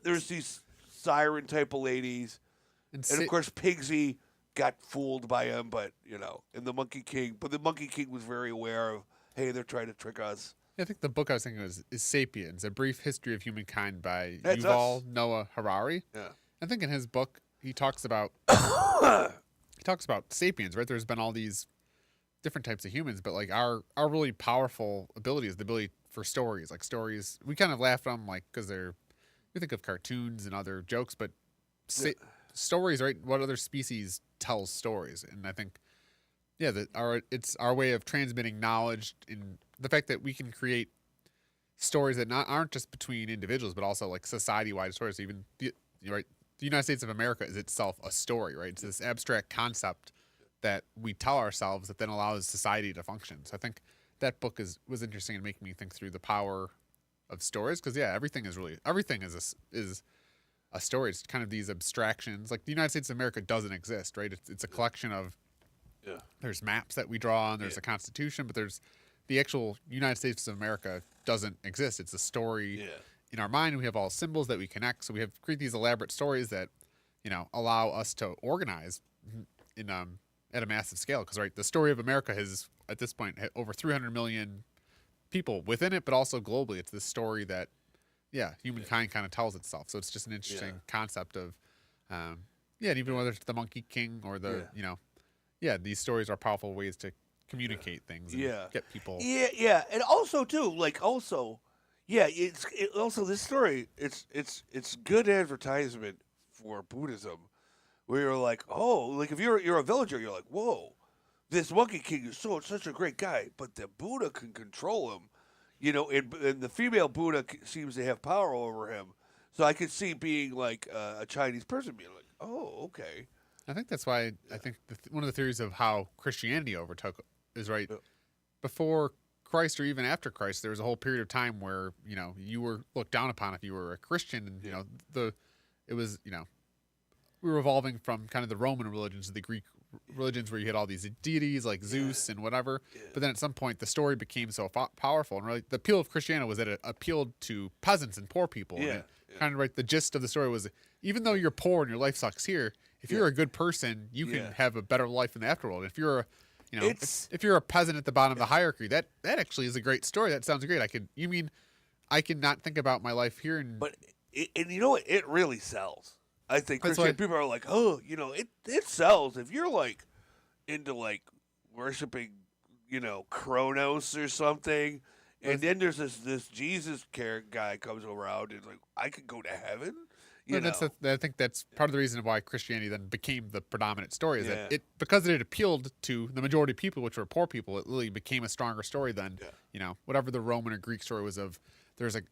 Speaker 2: there's these siren type of ladies. And of course, Pigsy got fooled by him, but and the Monkey King. But the Monkey King was very aware of, hey, they're trying to trick us.
Speaker 3: I think the book I was thinking is *Sapiens: A Brief History of Humankind* by
Speaker 2: That's
Speaker 3: Yuval
Speaker 2: us.
Speaker 3: Noah Harari.
Speaker 2: Yeah,
Speaker 3: I think in his book he talks about sapiens. Right, there's been all these different types of humans, but our really powerful ability is the ability for stories. Stories, we kind of laugh at them because we think of cartoons and other jokes, but stories, right? What other species tells stories? And I think, yeah, that it's our way of transmitting knowledge, in the fact that we can create stories that aren't just between individuals, but also like society-wide stories. Even right, the United States of America is itself a story, right? It's this abstract concept that we tell ourselves that then allows society to function. So I think that book was interesting in making me think through the power of stories, because yeah, everything is a story. It's kind of these abstractions. Like the United States of America doesn't exist, right? It's a collection of there's maps that we draw on, there's a constitution, but there's the actual United States of America doesn't exist. It's a story in our mind. We have all symbols that we connect, so we have create these elaborate stories that allow us to organize in at a massive scale. Because right, the story of America has at this point over 300 million people within it, but also globally. It's this story that humankind kind of tells itself. So it's just an interesting concept of and even whether it's the Monkey King or the these stories are powerful ways to communicate things and get people.
Speaker 2: And also too, also this story. It's good advertisement for Buddhism, where you're like, oh, like if you're a villager, you're like, whoa, this Monkey King is such a great guy, but the Buddha can control him, and the female Buddha seems to have power over him. So I could see being like a Chinese person being like, oh, okay.
Speaker 3: I think that's why I think one of the theories of how Christianity overtook is right before Christ or even after Christ. There was a whole period of time where you were looked down upon if you were a Christian, and it was we were evolving from kind of the Roman religions to the Greek religions, where you had all these deities like Zeus and whatever. But then at some point, the story became so powerful, and really the appeal of Christianity was that it appealed to peasants and poor people. And kind of right, the gist of the story was, even though you're poor and your life sucks here, if you're a good person, you can have a better life in the afterworld. If you're if you're a peasant at the bottom of the hierarchy, that actually is a great story. That sounds great. I can not think about my life here,
Speaker 2: and you know what? It really sells. I think Christian people are like, oh, it sells. If you're like into like worshiping, Kronos or something, and then there's this Jesus guy comes around and like, I could go to heaven.
Speaker 3: I think that's part of the reason why Christianity then became the predominant story, is that because it appealed to the majority of people, which were poor people, it really became a stronger story than whatever the Roman or Greek story was of. There's a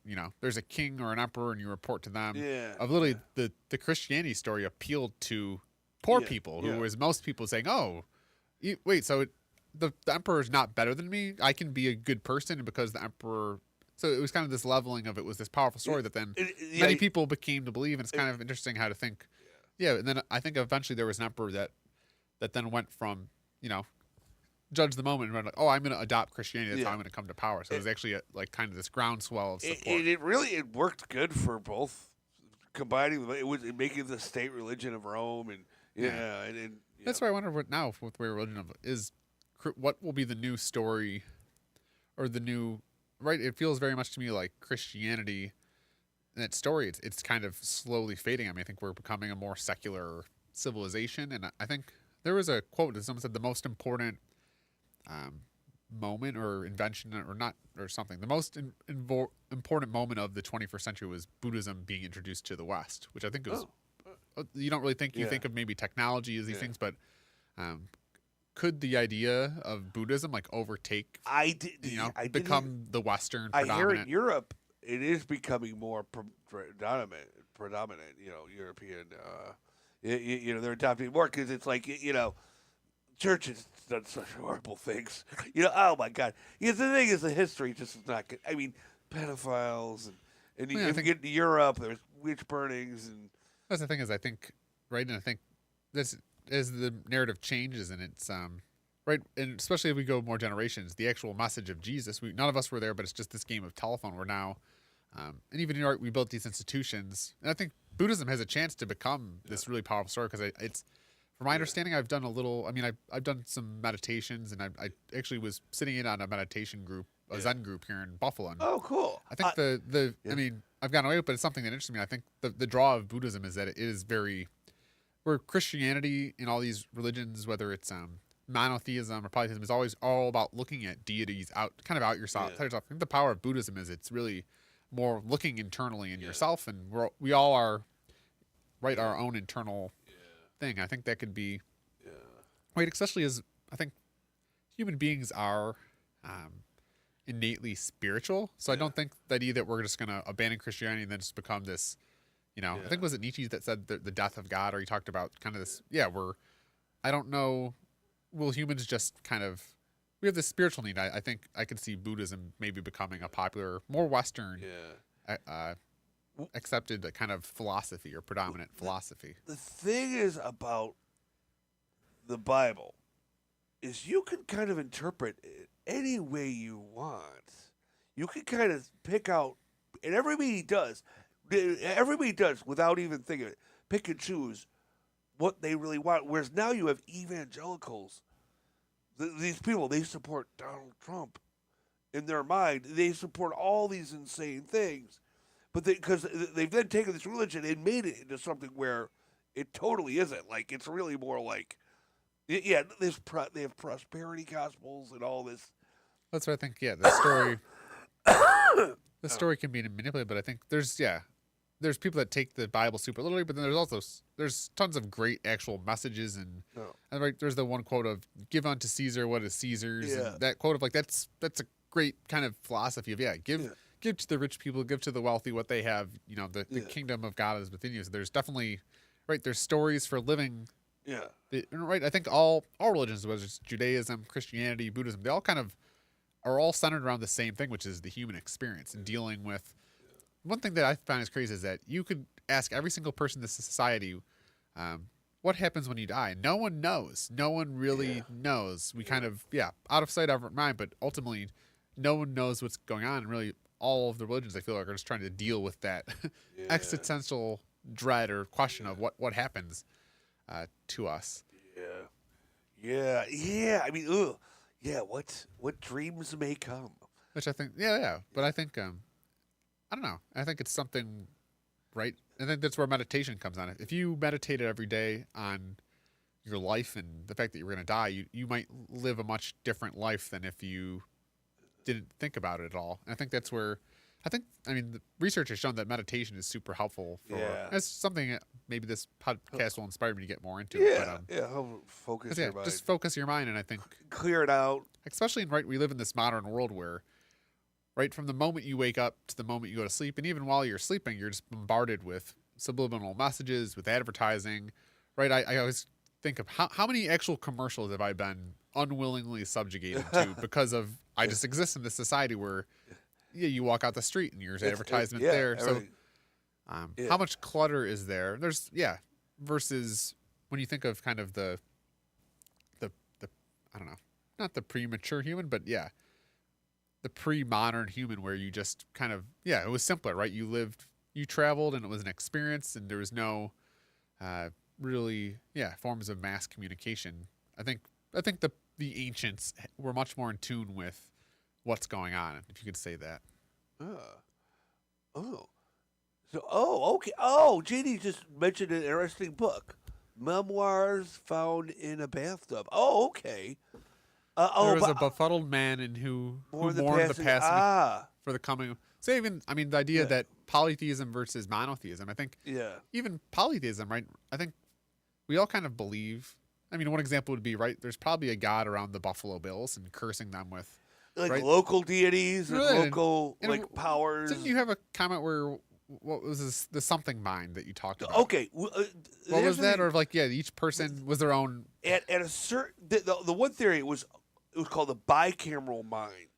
Speaker 3: king or an emperor and you report to them. Of literally the Christianity story appealed to poor people, who was most people saying, oh, wait, so the emperor is not better than me. I can be a good person, and because the emperor. So it was kind of this leveling of it was this powerful story that then many people became to believe, and it's kind of interesting how to think. And then I think eventually there was an emperor that then went from judge the moment and went like, oh, I'm going to adopt Christianity. That's how I'm going to come to power. So it was actually like kind of this groundswell of support.
Speaker 2: It worked good for both, combining making the state religion of Rome and
Speaker 3: that's why I wonder what now with where religion is, what will be the new story, or the new. Right, it feels very much to me like Christianity, that story, it's kind of slowly fading. I think we're becoming a more secular civilization, and I think there was a quote that someone said the most important moment or invention or something. The most important moment of the 21st century was Buddhism being introduced to the West, which I think was. You don't really think you think of maybe technology as these things, but. Could the idea of Buddhism like overtake? Become the Western predominant?
Speaker 2: I hear in Europe it is becoming more predominant. European. They're adopting more because it's like church has done such horrible things. Oh my God. The thing is, the history just is not good. I mean, pedophiles and if you get to Europe, there's witch burnings and.
Speaker 3: That's the thing is, I think, right, and I think this. As the narrative changes, and it's right, and especially if we go more generations, the actual message of Jesus. None of us were there, but it's just this game of telephone. We're now, and even we built these institutions, and I think Buddhism has a chance to become this really powerful story because it's, from my understanding, I've done a little. I mean, I've done some meditations, and I actually was sitting in on a meditation group, a Zen group here in Buffalo. And
Speaker 2: oh, cool!
Speaker 3: I think I mean, I've gone away, but it's something that interests me. I think the draw of Buddhism is that it is very. Where Christianity in all these religions, whether it's monotheism or polytheism, is always all about looking at deities out yourself. I think the power of Buddhism is it's really more looking internally in yourself, and we all are right our own internal thing. I think that could be
Speaker 2: Yeah.
Speaker 3: right, especially as I think human beings are innately spiritual. So I don't think the idea that we're just going to abandon Christianity and then just become this, I think was it Nietzsche that said the death of God, or he talked about kind of this, I don't know, will humans just kind of, we have this spiritual need. I think I could see Buddhism maybe becoming a popular, more Western, accepted kind of philosophy or predominant philosophy.
Speaker 2: The thing is about the Bible is you can kind of interpret it any way you want. You can kind of pick out, and everybody does without even thinking of it, pick and choose what they really want. Whereas now you have evangelicals. These people, they support Donald Trump. In their mind, they support all these insane things. But because they've then taken this religion and made it into something where it totally isn't. Like, it's really more like, they have prosperity gospels and all this.
Speaker 3: That's what I think. Yeah, the story can be manipulated, but I think there's people that take the Bible super literally, but then there's tons of great actual messages and right, there's the one quote of "Give unto Caesar what is Caesar's."
Speaker 2: Yeah.
Speaker 3: And that quote of like that's a great kind of philosophy of give to the rich people, give to the wealthy what they have. The kingdom of God is within you. So there's definitely there's stories for living.
Speaker 2: Yeah.
Speaker 3: Right. I think all religions, whether it's Judaism, Christianity, Buddhism, they all kind of are all centered around the same thing, which is the human experience and dealing with. One thing that I find is crazy is that you could ask every single person in this society, what happens when you die? No one knows. No one really knows. We kind of, out of sight, out of mind, but ultimately, no one knows what's going on. And really, all of the religions, I feel like, are just trying to deal with that existential dread or question of what happens to us.
Speaker 2: Yeah. I mean, what dreams may come.
Speaker 3: Which I think, but I think, I don't know. I think it's something, right? I think that's where meditation comes on. If you meditated every day on your life and the fact that you're going to die, you might live a much different life than if you didn't think about it at all. And I think that's where, the research has shown that meditation is super helpful for. It's something that maybe this podcast will inspire me to get more into.
Speaker 2: Focus your mind.
Speaker 3: Just focus your mind, and I think
Speaker 2: clear it out.
Speaker 3: Especially we live in this modern world where, right from the moment you wake up to the moment you go to sleep, and even while you're sleeping, you're just bombarded with subliminal messages, with advertising, right? I always think of how many actual commercials have I been unwillingly subjugated to because of I just exist in this society where you walk out the street and there's advertisement there. So how much clutter is there? There's versus when you think of kind of the I don't know, not the premature human, but the pre-modern human where you just kind of it was simpler, right? You traveled and it was an experience and there was no really forms of mass communication. I think the ancients were much more in tune with what's going on, if you could say that.
Speaker 2: Okay. JD just mentioned an interesting book, Memoirs Found in a Bathtub. Okay.
Speaker 3: There was a befuddled man who mourned the passing for the coming. So even, the idea that polytheism versus monotheism, I think even polytheism, right? I think we all kind of believe. One example would be, right, there's probably a god around the Buffalo Bills and cursing them with
Speaker 2: local deities and local powers.
Speaker 3: Didn't you have a comment where what was this, the something mind that you talked about?
Speaker 2: Okay,
Speaker 3: what was that? Or each person was their own.
Speaker 2: At a certain the one theory it was called the bicameral mind,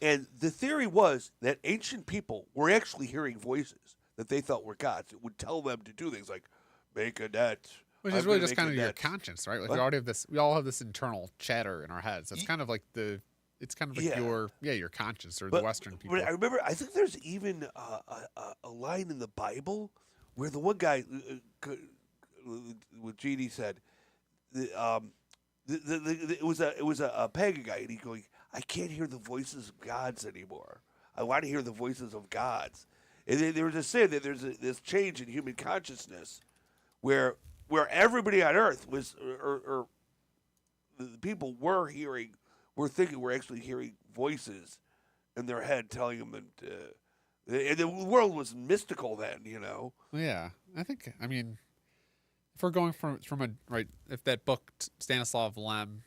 Speaker 2: and the theory was that ancient people were actually hearing voices that they thought were gods. It would tell them to do things like make a net.
Speaker 3: Which is really just kind of your conscience, right? We all have this internal chatter in our heads. It's kind of like your conscience or the Western people.
Speaker 2: But I remember, I think there's even a line in the Bible where the one guy, what GD said, it was a pagan guy, and he going, I can't hear the voices of gods anymore. I want to hear the voices of gods. And they were just saying that there's this change in human consciousness where everybody on Earth was, or the people were thinking we're actually hearing voices in their head telling them, and the world was mystical then,
Speaker 3: Yeah, I think, if we're going from a right, if that book Stanislav Lem,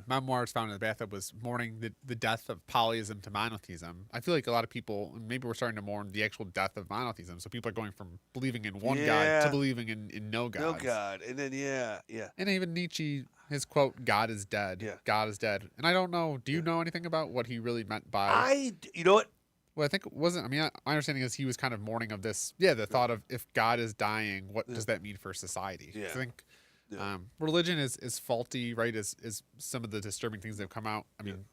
Speaker 3: Memoirs Found in the Bathtub, was mourning the death of polytheism to monotheism, I feel like a lot of people, and maybe we're starting to mourn the actual death of monotheism. So people are going from believing in one God to believing in no
Speaker 2: No
Speaker 3: gods.
Speaker 2: God, and then yeah.
Speaker 3: And even Nietzsche, his quote, "God is dead."
Speaker 2: Yeah.
Speaker 3: God is dead. And I don't know. Do you know anything about what he really meant by?
Speaker 2: You know what?
Speaker 3: Well, I think it wasn't. I mean, my understanding is he was kind of mourning of this. Yeah, the thought of if God is dying, what does that mean for society? 'Cause
Speaker 2: Yeah.
Speaker 3: I think religion is faulty, right? Is some of the disturbing things that have come out. I mean,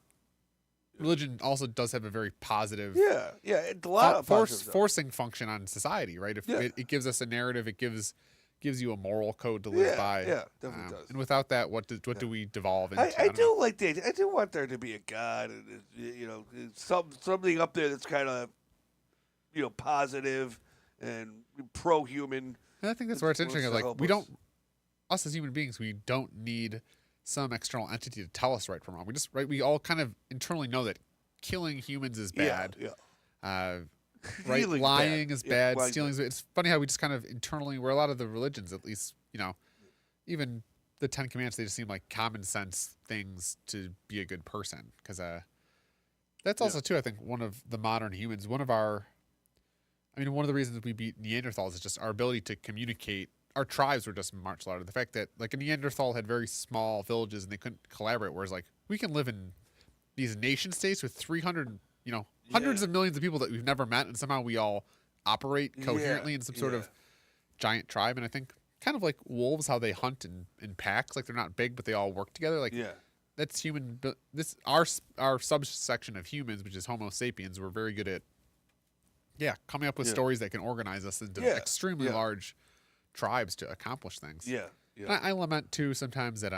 Speaker 3: religion also does have a very positive,
Speaker 2: Yeah. It's a lot of positive stuff.
Speaker 3: forcing function on society, right? If it gives us a narrative, it gives you a moral code to live by.
Speaker 2: Yeah, definitely does.
Speaker 3: And without that, what do we devolve into?
Speaker 2: I
Speaker 3: don't know.
Speaker 2: do like that. I do want there to be a God, and something up there that's kind of positive and pro-human.
Speaker 3: And I think that's where it's interesting.
Speaker 2: wants to
Speaker 3: Like
Speaker 2: help
Speaker 3: we
Speaker 2: us.
Speaker 3: don't, us as human beings, we don't need some external entity to tell us right from wrong. We all kind of internally know that killing humans is bad.
Speaker 2: Yeah.
Speaker 3: Right,
Speaker 2: Stealing's
Speaker 3: lying
Speaker 2: bad.
Speaker 3: is
Speaker 2: Yeah,
Speaker 3: bad.
Speaker 2: lying's
Speaker 3: Stealing is. It's funny how we just kind of internally, where a lot of the religions, at least, even the Ten Commandments, they just seem like common sense things to be a good person. Because that's also too, I think, one of the modern humans. One of the reasons we beat Neanderthals is just our ability to communicate. Our tribes were just much larger. The fact that like a Neanderthal had very small villages and they couldn't collaborate, whereas like we can live in these nation states with 300, hundreds of millions of people that we've never met, and somehow we all operate coherently in some sort of giant tribe. And I think kind of like wolves, how they hunt in packs, like they're not big, but they all work together. Like that's human. This our subsection of humans, which is Homo sapiens, we're very good at coming up with stories that can organize us into extremely large tribes to accomplish things.
Speaker 2: Yeah.
Speaker 3: And I lament too sometimes that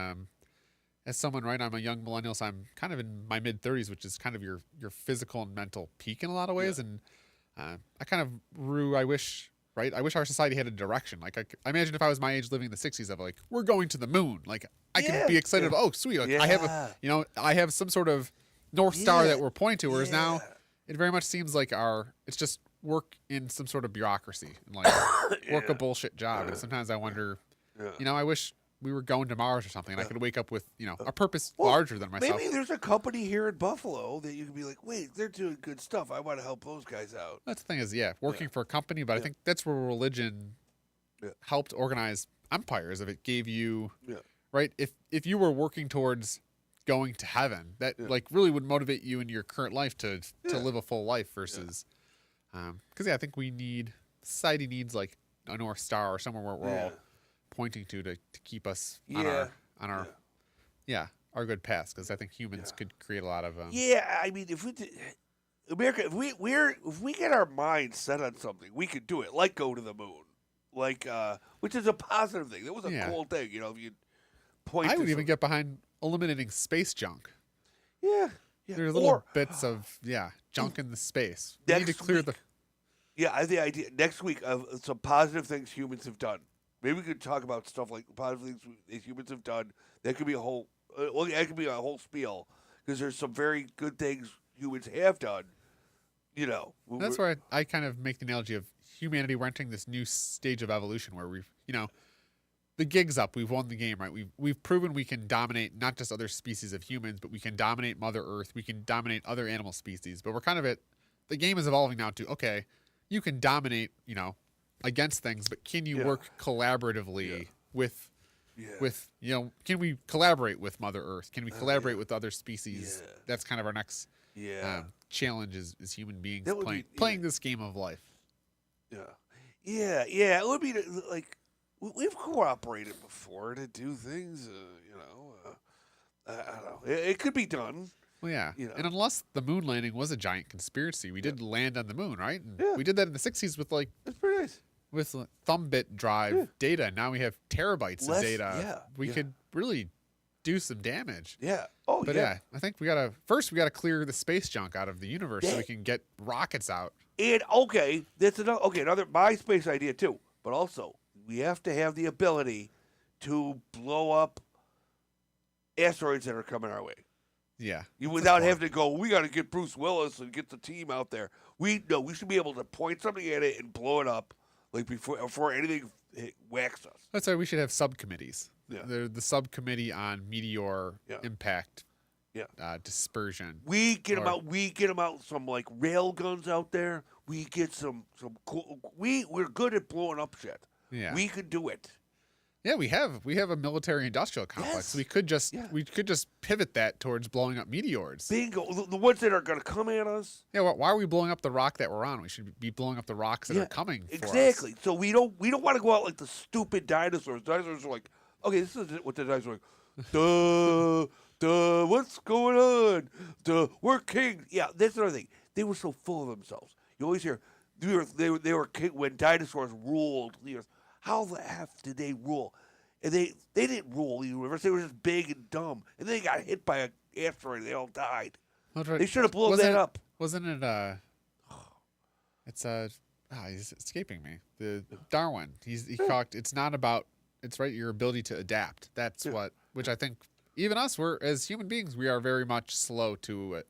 Speaker 3: as someone, right, I'm a young millennial, so I'm kind of in my mid 30s, which is kind of your physical and mental peak in a lot of ways. And I kind of I wish our society had a direction. Like I imagine if I was my age living in the 60s, of like, we're going to the moon. Like I could be excited about, oh sweet, like, I have some sort of North Star that we're pointing to, whereas now it very much seems like it's just work in some sort of bureaucracy and like work a bullshit job. And sometimes I wonder, I wish we were going to Mars or something and I could wake up with, a purpose larger than myself.
Speaker 2: Maybe there's a company here in Buffalo that you can be like, wait, they're doing good stuff. I want to help those guys out.
Speaker 3: That's the thing is, working for a company, but I think that's where religion helped organize empires. If it gave you, right, if you were working towards going to heaven, that like really would motivate you in your current life to live a full life versus, because I think society needs like a North Star or somewhere where we're all pointing to keep us on our good paths, because I think humans could create a lot of
Speaker 2: I mean, if we did, America, if we get our minds set on something, we could do it. Like go to the moon, like which is a positive thing. That was a cool thing, if you point.
Speaker 3: I would even get behind eliminating space junk. There's little bits of junk in the space. We need to clear the.
Speaker 2: Yeah, I have the idea next week of some positive things humans have done. Maybe we could talk about stuff like positive things humans have done. That could be a whole. That could be a whole spiel, because there's some very good things humans have done.
Speaker 3: That's where I kind of make the analogy of humanity. We're entering this new stage of evolution where we've, the gig's up. We've won the game, right? We've proven we can dominate not just other species of humans, but we can dominate Mother Earth. We can dominate other animal species. But we're kind of the game is evolving now to, okay, you can dominate, against things, but can you work collaboratively with, can we collaborate with Mother Earth? Can we collaborate with other species? That's kind of our next challenge as human beings playing this game of life.
Speaker 2: It would be like we've cooperated before to do things. I don't know. It could be done.
Speaker 3: Well, and unless the moon landing was a giant conspiracy, we did land on the moon, right? And we did that in the 60s with
Speaker 2: that's pretty nice.
Speaker 3: With thumbit drive data. Now we have terabytes of data. We could really do some damage. But I think we gotta clear the space junk out of the universe so we can get rockets out.
Speaker 2: And that's another my space idea too. But also we have to have the ability to blow up asteroids that are coming our way. Without having to go, we got to get Bruce Willis and get the team out there. We should be able to point something at it and blow it up, like before anything it whacks us.
Speaker 3: That's why we should have subcommittees.
Speaker 2: Yeah.
Speaker 3: The subcommittee on meteor impact,
Speaker 2: Yeah.
Speaker 3: dispersion.
Speaker 2: We get them out. We get them out. Some like rail guns out there. We get some cool. We're good at blowing up shit.
Speaker 3: Yeah.
Speaker 2: We could do it.
Speaker 3: Yeah, we have a military industrial complex.
Speaker 2: Yes.
Speaker 3: We could just pivot that towards blowing up meteors.
Speaker 2: Bingo. The ones that are going to come at us.
Speaker 3: Yeah, why are we blowing up the rock that we're on? We should be blowing up the rocks that are coming for us.
Speaker 2: Exactly. So we don't want to go out like the stupid dinosaurs. Dinosaurs are like, okay, this is what the dinosaurs are like. Duh, what's going on? Duh, we're king. Yeah, that's another thing. They were so full of themselves. You always hear they were king when dinosaurs ruled the earth. How the F did they rule? And they didn't rule the universe. They were just big and dumb. And then they got hit by an asteroid. They all died. They should have blown that up.
Speaker 3: Wasn't it? It's he's escaping me. The Darwin. He talked. It's not about. It's right. Your ability to adapt. That's which I think even us, we're as human beings, we are very much slow to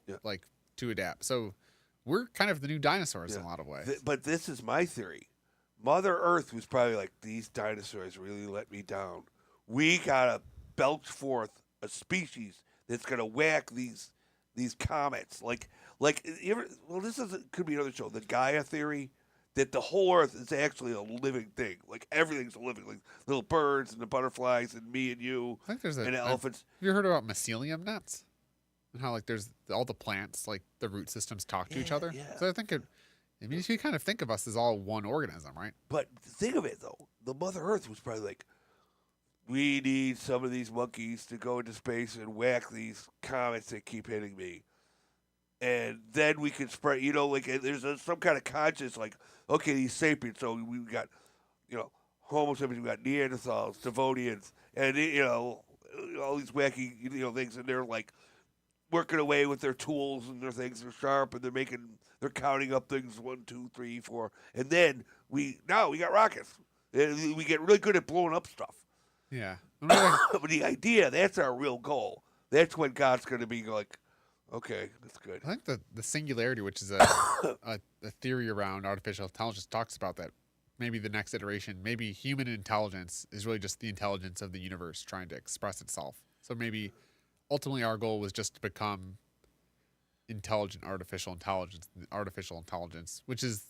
Speaker 3: to adapt. So we're kind of the new dinosaurs in a lot of ways.
Speaker 2: But this is my theory. Mother Earth was probably like, these dinosaurs really let me down. We gotta belch forth a species that's gonna whack these comets. Could be another show, the Gaia theory, that the whole Earth is actually a living thing. Like everything's a living, like little birds and the butterflies and me and you
Speaker 3: I think there's
Speaker 2: and elephants.
Speaker 3: Have you heard about mycelium nets? And how there's all the plants, like the root systems talk to each other.
Speaker 2: Yeah.
Speaker 3: So I think you kind of think of us as all one organism, right?
Speaker 2: But think of it, though. The Mother Earth was probably like, we need some of these monkeys to go into space and whack these comets that keep hitting me. And then we can spread, there's some kind of conscious, like, okay, these sapiens, so we got, Homo sapiens, we got Neanderthals, Devonians, and, all these wacky, things, and they're like, working away with their tools and their things. They're sharp and they're counting up things 1, 2, 3, 4, and then we got rockets. And we get really good at blowing up stuff.
Speaker 3: Yeah.
Speaker 2: But the idea, that's our real goal. That's when God's going to be like, okay, that's good.
Speaker 3: I think the singularity, which is a theory around artificial intelligence, talks about that. Maybe the next iteration, maybe human intelligence is really just the intelligence of the universe trying to express itself. So maybe ultimately our goal was just to become intelligent artificial intelligence, which is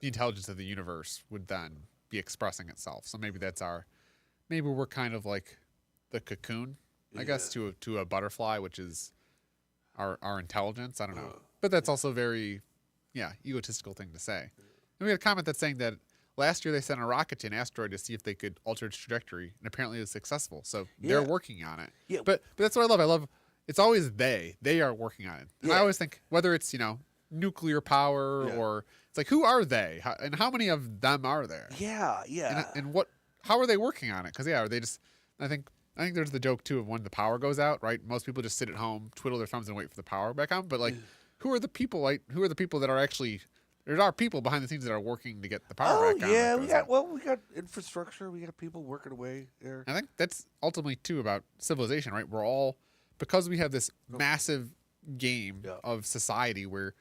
Speaker 3: the intelligence of the universe, would then be expressing itself. So maybe maybe we're kind of like the cocoon, I guess, to a butterfly, which is our intelligence. I don't know. But that's also a very, egotistical thing to say. And we had a comment that's saying that last year they sent a rocket to an asteroid to see if they could alter its trajectory, and apparently it was successful. So they're working on it. Yeah. But that's what I love. I love it's always they are working on it. And I always think whether it's nuclear power or it's like, who are they and how many of them are there?
Speaker 2: Yeah.
Speaker 3: And how are they working on it? Because are they just? I think there's the joke too of when the power goes out, right? Most people just sit at home, twiddle their thumbs, and wait for the power back on. But who are the people? Who are the people that are actually? There are people behind the scenes that are working to get the power back on.
Speaker 2: Yeah, we got infrastructure. We got people working away there.
Speaker 3: I think that's ultimately too about civilization, right? We're all, because we have this massive game of society where,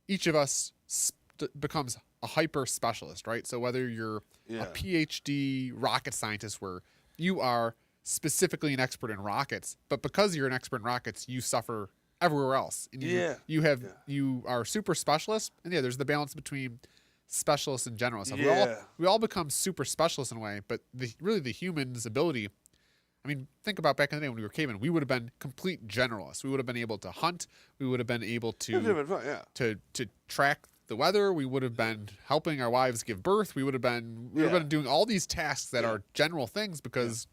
Speaker 3: each of us becomes a hyper specialist, right? So whether you're a PhD rocket scientist where you are specifically an expert in rockets, but because you're an expert in rockets, you suffer everywhere else. And you are super specialist, and there's the balance between specialists and generalists. We all become super specialists in a way, but really the human's ability. I mean, think about back in the day when we were cavemen. We would have been complete generalists. We would have been able to hunt. We would have been able to track the weather. We would have been helping our wives give birth. We would have been doing all these tasks that are general things because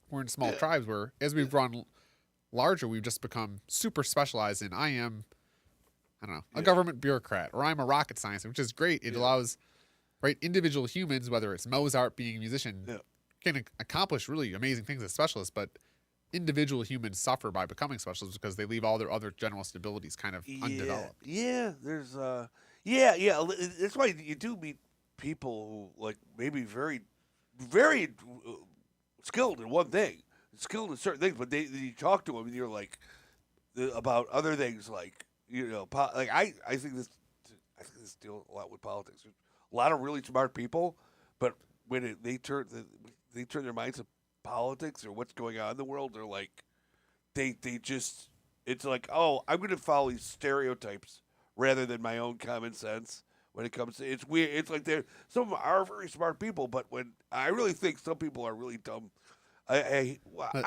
Speaker 3: we're in small tribes. Where as we've grown larger, we've just become super specialized in. I don't know, a government bureaucrat, or I'm a rocket scientist, which is great. It allows individual humans, whether it's Mozart being a musician. Can accomplish really amazing things as specialists, but individual humans suffer by becoming specialists because they leave all their other generalist abilities kind of undeveloped.
Speaker 2: Yeah, there's that's why you do meet people who maybe very, very skilled in one thing, skilled in certain things, but you talk to them and you're like about other things I think this deals a lot with politics. There's a lot of really smart people, but when they turn their minds to politics or what's going on in the world, they're like they just it's like, oh, I'm going to follow these stereotypes rather than my own common sense. When it comes to it's weird, it's like some of them are very smart people, but when I really think some people are really dumb. I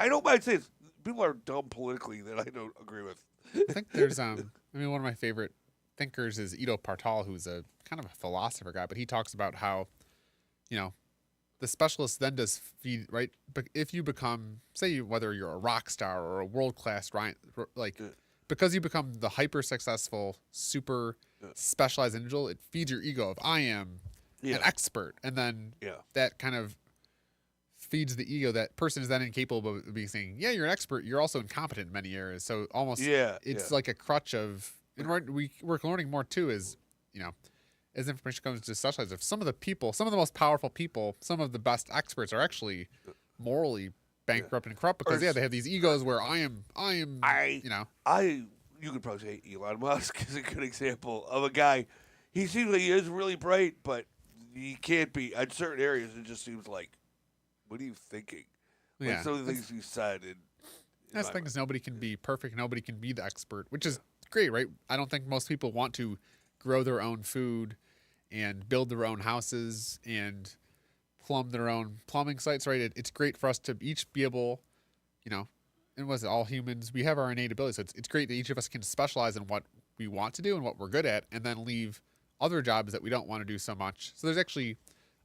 Speaker 2: don't mind saying people are dumb politically that I don't agree with.
Speaker 3: I think there's I mean, one of my favorite thinkers is Ido Partal, who's a kind of a philosopher guy, but he talks about how, you know, the specialist then does feed, right? But if you become, say, whether you're a rock star or a world class, like, because you become the hyper successful, super specialized individual, it feeds your ego of I am an expert, and then that kind of feeds the ego. That person is then incapable of being saying, yeah, you're an expert. You're also incompetent in many areas. So almost, it's like a crutch of. And we're learning more too. Is, you know, as information comes to specialized, if some of the most powerful people, some of the best experts are actually morally bankrupt and corrupt because they have these egos where I am, you know.
Speaker 2: You could probably say Elon Musk is a good example of a guy. He seems like he is really bright, but he can't be in certain areas. It just seems like, what are you thinking? Like some of the things you said.
Speaker 3: That's the thing is nobody can be perfect. Nobody can be the expert, which is great, right? I don't think most people want to grow their own food and build their own houses and plumb their own plumbing sites, right? It's great for us to each be able, you know, and was it all humans? We have our innate abilities. So it's great that each of us can specialize in what we want to do and what we're good at, and then leave other jobs that we don't want to do so much. So there's actually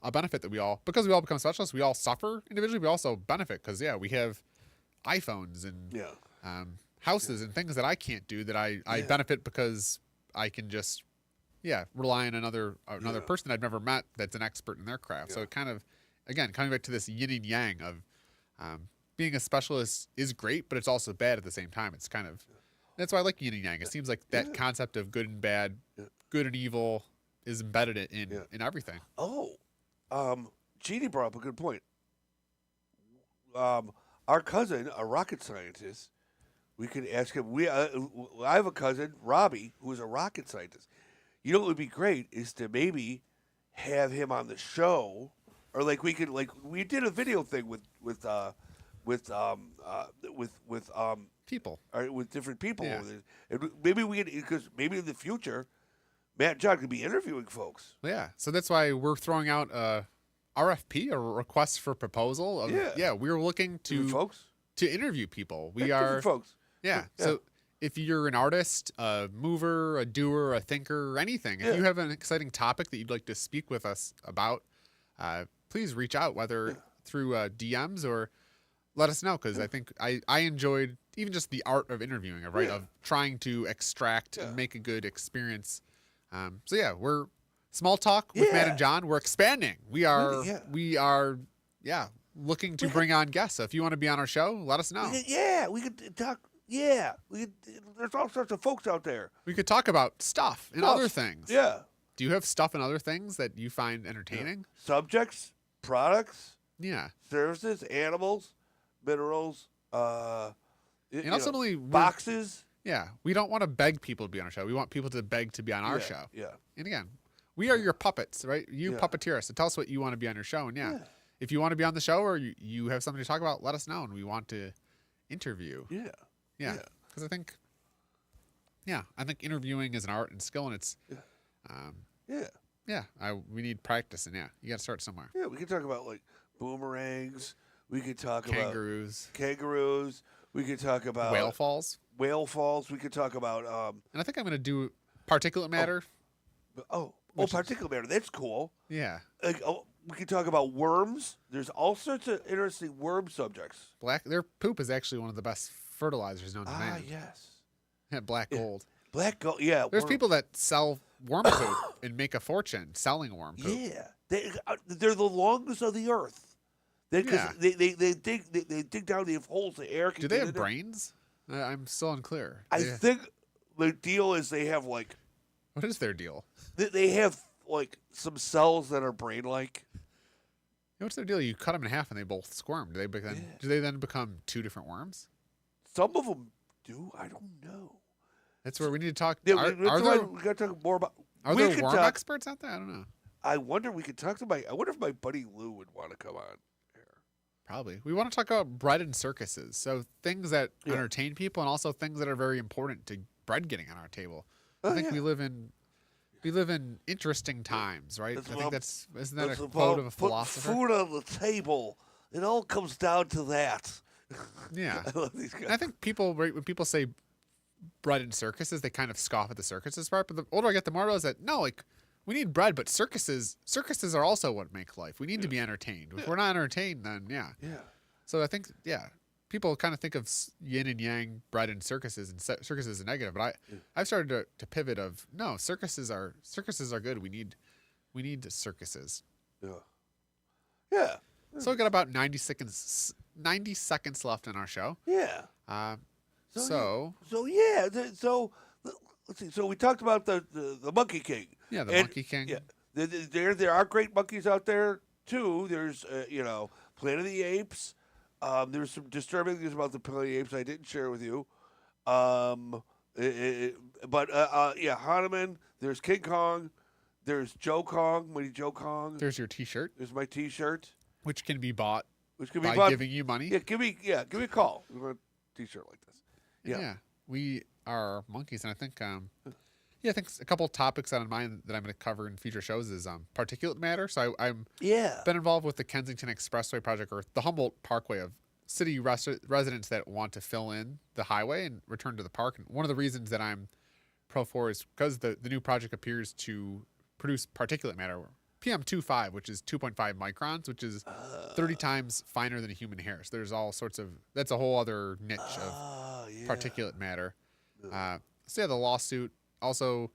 Speaker 3: a benefit that because we all become specialists, we all suffer individually. We also benefit because we have iPhones and houses and things that I can't do that I benefit because I can just rely on another person I've never met that's an expert in their craft. So it kind of, again, coming back to this yin and yang of being a specialist is great, but it's also bad at the same time. It's kind of, that's why I like yin and yang. It seems like that concept of good and bad, good and evil is embedded in everything.
Speaker 2: Oh, Jeannie brought up a good point. Our cousin, a rocket scientist, we could ask him. I have a cousin, Robbie, who is a rocket scientist. You know what would be great is to maybe have him on the show, or like we did a video thing with
Speaker 3: people,
Speaker 2: or with different people.
Speaker 3: Yeah.
Speaker 2: And maybe we could, because maybe in the future, Matt and John could be interviewing folks.
Speaker 3: Yeah, so that's why we're throwing out a RFP, a request for proposal. We're looking to interview people. We are
Speaker 2: folks.
Speaker 3: Yeah. So if you're an artist, a mover, a doer, a thinker, anything, if you have an exciting topic that you'd like to speak with us about, please reach out, whether through DMs or let us know, because I think I enjoyed even just the art of interviewing, of trying to extract and make a good experience. We're Smalltalk with Matt and John. We're expanding. We are looking to bring on guests. So if you want to be on our show, let us know.
Speaker 2: We could talk. Yeah, there's all sorts of folks out there.
Speaker 3: We could talk about stuff and other things.
Speaker 2: Yeah.
Speaker 3: Do you have stuff and other things that you find entertaining?
Speaker 2: Subjects, products,
Speaker 3: services,
Speaker 2: animals, minerals,
Speaker 3: and ultimately
Speaker 2: boxes.
Speaker 3: Yeah, we don't want to beg people to be on our show. We want people to beg to be on our show.
Speaker 2: Yeah.
Speaker 3: And again, we are your puppets, right? You puppeteer us. So tell us what you want to be on your show. And if you want to be on the show or you have something to talk about, let us know, and we want to interview. Yeah. Because I think interviewing is an art and skill, and it's, we need practice, and you got to start somewhere.
Speaker 2: Yeah, we could talk about like boomerangs. We could talk
Speaker 3: about
Speaker 2: kangaroos. We could talk about
Speaker 3: whale falls.
Speaker 2: We could talk about.
Speaker 3: And I think I'm going to do particulate matter.
Speaker 2: Particulate matter. That's cool.
Speaker 3: Yeah.
Speaker 2: We could talk about worms. There's all sorts of interesting worm subjects.
Speaker 3: Their poop is actually one of the best fertilizers known to man.
Speaker 2: Yes.
Speaker 3: Black gold.
Speaker 2: Black gold. Yeah.
Speaker 3: There's people that sell worm poop and make a fortune selling worm poop.
Speaker 2: Yeah. They're the lungs of the earth. They dig down. They have holes. The air can.
Speaker 3: Do they have brains? I'm still unclear.
Speaker 2: I think the deal is they have like.
Speaker 3: What is their deal?
Speaker 2: They have like some cells that are brain-like.
Speaker 3: What's their deal? You cut them in half and they both squirm. Do they then become two different worms?
Speaker 2: Some of them do. I don't know.
Speaker 3: That's where we need to talk.
Speaker 2: We got to talk more about.
Speaker 3: Are there worm experts out there? I don't know.
Speaker 2: I wonder we could talk to I wonder if my buddy Lou would want to come on here.
Speaker 3: Probably. We want to talk about bread and circuses. So things that
Speaker 2: Yeah.
Speaker 3: entertain people and also things that are very important to bread getting on our table.
Speaker 2: Oh,
Speaker 3: I think
Speaker 2: yeah.
Speaker 3: we live in interesting times, right?
Speaker 2: It's
Speaker 3: I
Speaker 2: about-
Speaker 3: think isn't that
Speaker 2: It's
Speaker 3: a
Speaker 2: about
Speaker 3: quote of a
Speaker 2: putting
Speaker 3: philosopher?
Speaker 2: food on the table. It all comes down to that.
Speaker 3: Yeah.
Speaker 2: I love these guys.
Speaker 3: And I think when people say bread and circuses, they kind of scoff at the circuses part. But the older I get, the more I realize that no, like we need bread, but circuses are also what make life. We need to be entertained. If we're not entertained, then yeah.
Speaker 2: Yeah.
Speaker 3: So I think people kind of think of yin and yang, bread and circuses are negative. But I've started to pivot of no, circuses are good. We need circuses.
Speaker 2: Yeah. Yeah.
Speaker 3: So we got about 90 seconds left in our show.
Speaker 2: Yeah.
Speaker 3: So
Speaker 2: Let's see. So we talked about the Monkey King.
Speaker 3: yeah, the
Speaker 2: And-
Speaker 3: Monkey King.
Speaker 2: Yeah. There are great monkeys out there too. There's Planet of the Apes. There's some disturbing things about the Planet of the Apes I didn't share with you. Hanuman. There's King Kong. There's Joe Kong, Mighty Joe Kong.
Speaker 3: There's your T-shirt,
Speaker 2: There's my T-shirt,
Speaker 3: which can be bought
Speaker 2: which can be
Speaker 3: by
Speaker 2: bought.
Speaker 3: giving you money.
Speaker 2: Yeah, give me a call. We want a T-shirt like this. Yeah.
Speaker 3: We are monkeys, and I think I think a couple topics on mind that I'm going to cover in future shows is particulate matter. So I'm
Speaker 2: Yeah.
Speaker 3: been involved with the Kensington Expressway project, or the Humboldt Parkway, of city residents that want to fill in the highway and return to the park. And one of the reasons that I'm pro for is because the new project appears to produce particulate matter, PM2.5, which is 2.5 microns, which is 30 times finer than a human hair. So there's all sorts of that's a whole other niche of
Speaker 2: Yeah.
Speaker 3: particulate matter. The lawsuit. Also,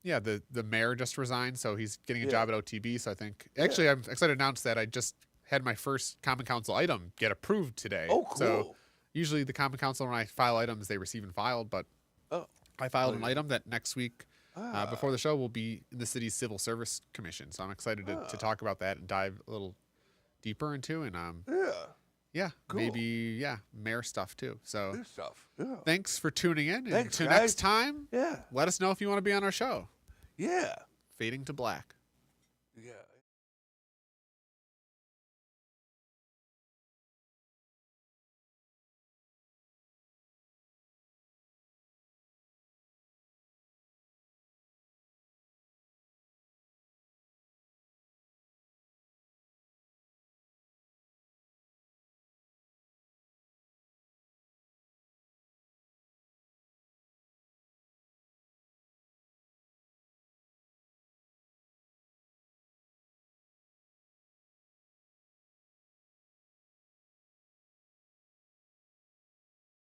Speaker 3: the mayor just resigned, so he's getting a job at OTB. So I think actually I'm excited to announce that I just had my first Common Council item get approved today.
Speaker 2: Oh, cool.
Speaker 3: So usually the Common Council, when I file items, they receive and filed, but I filed an item that next week before the show will be in the city's Civil Service Commission. So I'm excited to talk about that and dive a little deeper into and
Speaker 2: Cool.
Speaker 3: maybe mayor stuff too. So
Speaker 2: Good stuff. Yeah.
Speaker 3: thanks for tuning in. And
Speaker 2: Thanks,
Speaker 3: until
Speaker 2: guys.
Speaker 3: next time,
Speaker 2: Yeah.
Speaker 3: let us know if you want to be on our show.
Speaker 2: Yeah.
Speaker 3: Fading to black.
Speaker 2: Yeah.